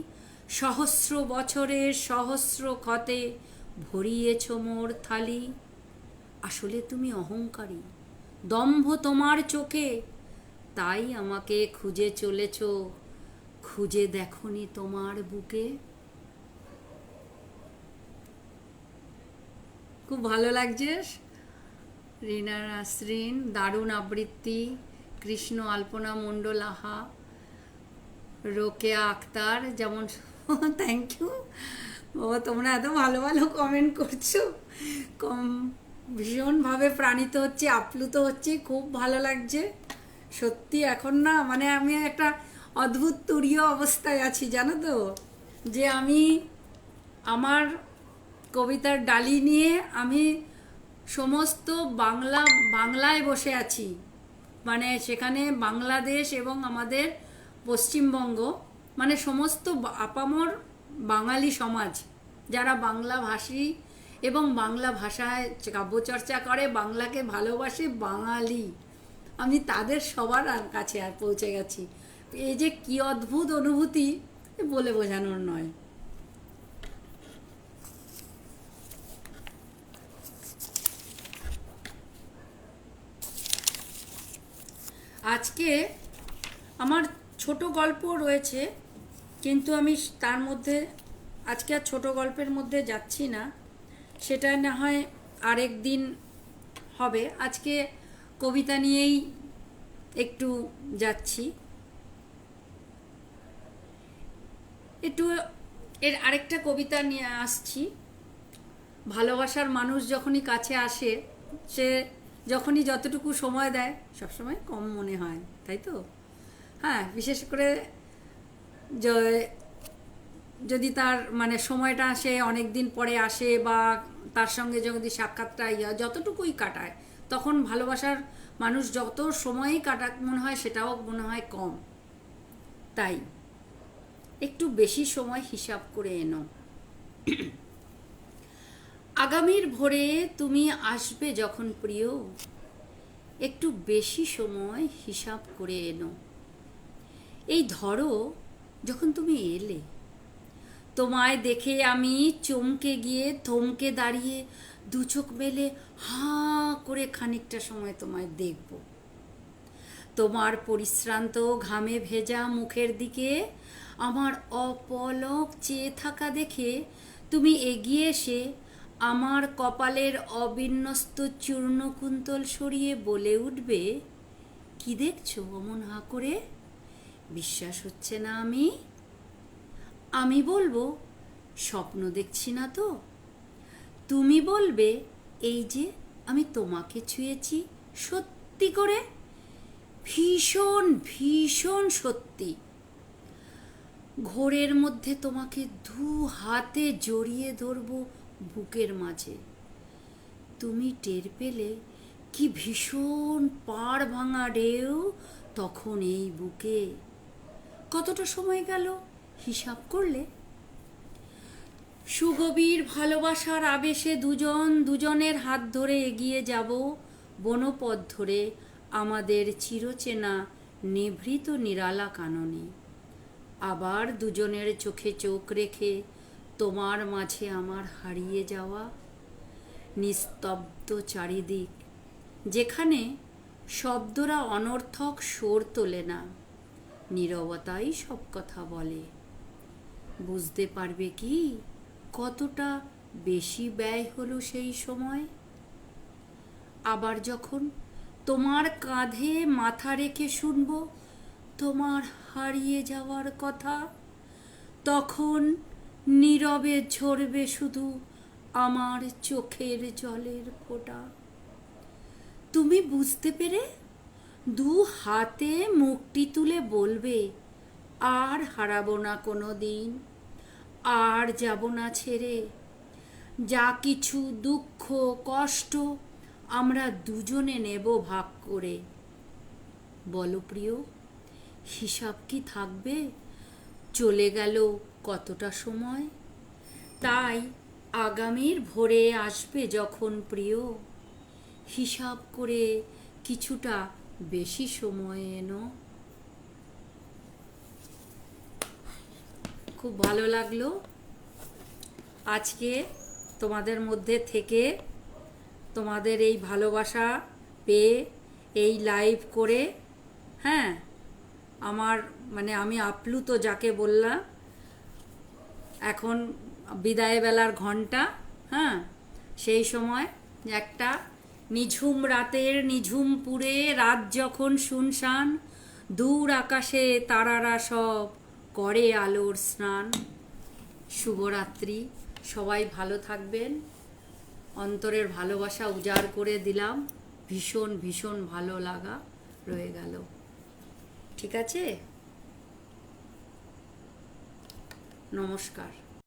সহস্র বছরের সহস্র ক্ষতে ভরিয়েছ মোর থালি। আসলে তুমি অহংকারী, দম্ভ তোমার চোখে, তাই আমাকে খুঁজে চলেছ, খুঁজে দেখনি তোমার বুকে। খুব ভালো লাগছে রিনা নাসরিন, দারুণ আবৃত্তি। কৃষ্ণ আলপনা মণ্ডলাহা, রোকেয়া আক্তার, যেমন থ্যাংক ইউ বাবা, তোমরা এত ভালো ভালো কমেন্ট করছো, ভীষণভাবে প্রাণিত হচ্ছে, আপ্লুত হচ্ছে, খুব ভালো লাগছে সত্যি। এখন না মানে আমি একটা অদ্ভুত তুরীয় অবস্থায় আছি জানো তো, যে আমি আমার কবিতার ডালি নিয়ে আমি সমস্ত বাংলায় বসে আছি, মানে সেখানে বাংলাদেশ এবং আমাদের পশ্চিমবঙ্গ, মানে সমস্ত আপামর বাঙালি সমাজ যারা বাংলা ভাষী এবং বাংলা ভাষায় কাব্যচর্চা করে, বাংলাকে ভালোবাসে বাঙালি, আমি তাদের সবার কাছে আর পৌঁছে গেছি। এই যে কি অদ্ভুত অনুভূতি বলে বোঝানোর নয়। আজকে আমার ছোট গল্প রয়েছে, কিন্তু আমি তার মধ্যে আজকে আর ছোট গল্পের মধ্যে যাচ্ছি না, সেটা না হয় আরেক দিন হবে। আজকে কবিতা নিয়েই একটু যাচ্ছি। একটু এর আরেকটা কবিতা নিয়ে আসছি। ভালোবাসার মানুষ যখনই কাছে আসে, সে যখনই যতটুকু সময় দেয় সবসময় কম মনে হয়, তাই তো? হ্যাঁ, বিশেষ করে য- যদি তার মানে সময়টা সে অনেক দিন পরে আসে বা তার সঙ্গে যদি সাক্ষাৎটা যতটুকুই কাটায়, তখন ভালোবাসার মানুষ যত সময়ই কাটাক মনে হয় সেটাও মনে হয় কম। তাই একটু বেশি সময় হিসাব করে এনো। আগামীর ভোরে তুমি আসবে যখন প্রিয়, একটু বেশি সময় হিসাব করে এনো। এই ধরো, যখন তুমি এলে, তোমায় দেখে আমি চমকে গিয়ে থমকে দাঁড়িয়ে দু চোখ মেলে হাঁ করে খানিকটা সময় তোমায় দেখব। তোমার পরিশ্রান্ত ঘামে ভেজা মুখের দিকে আমার অপলক চেয়ে থাকা দেখে তুমি এগিয়ে এসে আমার কপালের অবিন্যস্ত চূর্ণকুন্তল সরিয়ে বলে উঠবে, কি দেখছো অমন হাঁ করে? বিশ্বাস হচ্ছে না আমি বলবো, স্বপ্ন দেখছি না তো। তুমি বলবে, এই যে আমি তোমাকে ছুঁয়েছি সত্যি করে, ভীষণ ভীষণ সত্যি। ঘোরের মধ্যে তোমাকে দু হাতে জড়িয়ে ধরবো বুকের মাঝে। তুমি টের পেলে কি ভীষণ পাড় ভাঙা ঢেউ তখন এই বুকে। কতটা সময় গেল হিসাব করলে? সুগভীর ভালোবাসার আবেশে দুজনের হাত ধরে এগিয়ে যাব বনপথ ধরে আমাদের চিরচেনা নিভৃত নিরালা কাননে। আবার দুজনের চোখে চোখ রেখে তোমার মাঝে আমার হারিয়ে যাওয়া নিস্তব্ধ চারিদিক, যেখানে শব্দরা অনর্থক সুর তোলে না, নীরবতাই সব কথা বলে। বুঝতে পারবে কি কতটা বেশি ব্যয় হলো সেই সময়? আবার যখন তোমার কাঁধে মাথা রেখে শুনবো তোমার হারিয়ে যাওয়ার কথা, তখন নীরবে ঝরবে শুধু আমার চোখের জলের ফোঁটা। তুমি বুঝতে পেরে দু হাতে মুখটি তুলে বলবে, আর হারাবো না কোনো দিন, আর যাব না ছেড়ে। যা কিছু দুঃখ কষ্ট আমরা দুজনে নেব ভাগ করে। বলো প্রিয়, হিসাব কি থাকবে? চলে গেল কতটা সময়। তাই আগামীর ভোরে আসবে যখন প্রিয়, হিসাব করে কিছুটা বেশি সময় এনো। খুব ভালো লাগলো আজকে তোমাদের মধ্যে থেকে, তোমাদের এই ভালোবাসা পেয়ে, এই লাইভ করে। হ্যাঁ, আমার মানে আমি আপ্লুত যাকে বললাম। এখন বিদায়বেলার ঘন্টা, হ্যাঁ, সেই সময় একটা নিঝুম রাতের নিঝুমপুরে রাত যখন শুনশান, দূর আকাশে তারারা সব করে আলোর স্নান। শুভরাত্রি, সবাই ভালো থাকবেন। অন্তরের ভালোবাসা উজাড় করে দিলাম, ভীষণ ভীষণ ভালো লাগা রয়ে গেল। ঠিক আছে, নমস্কার।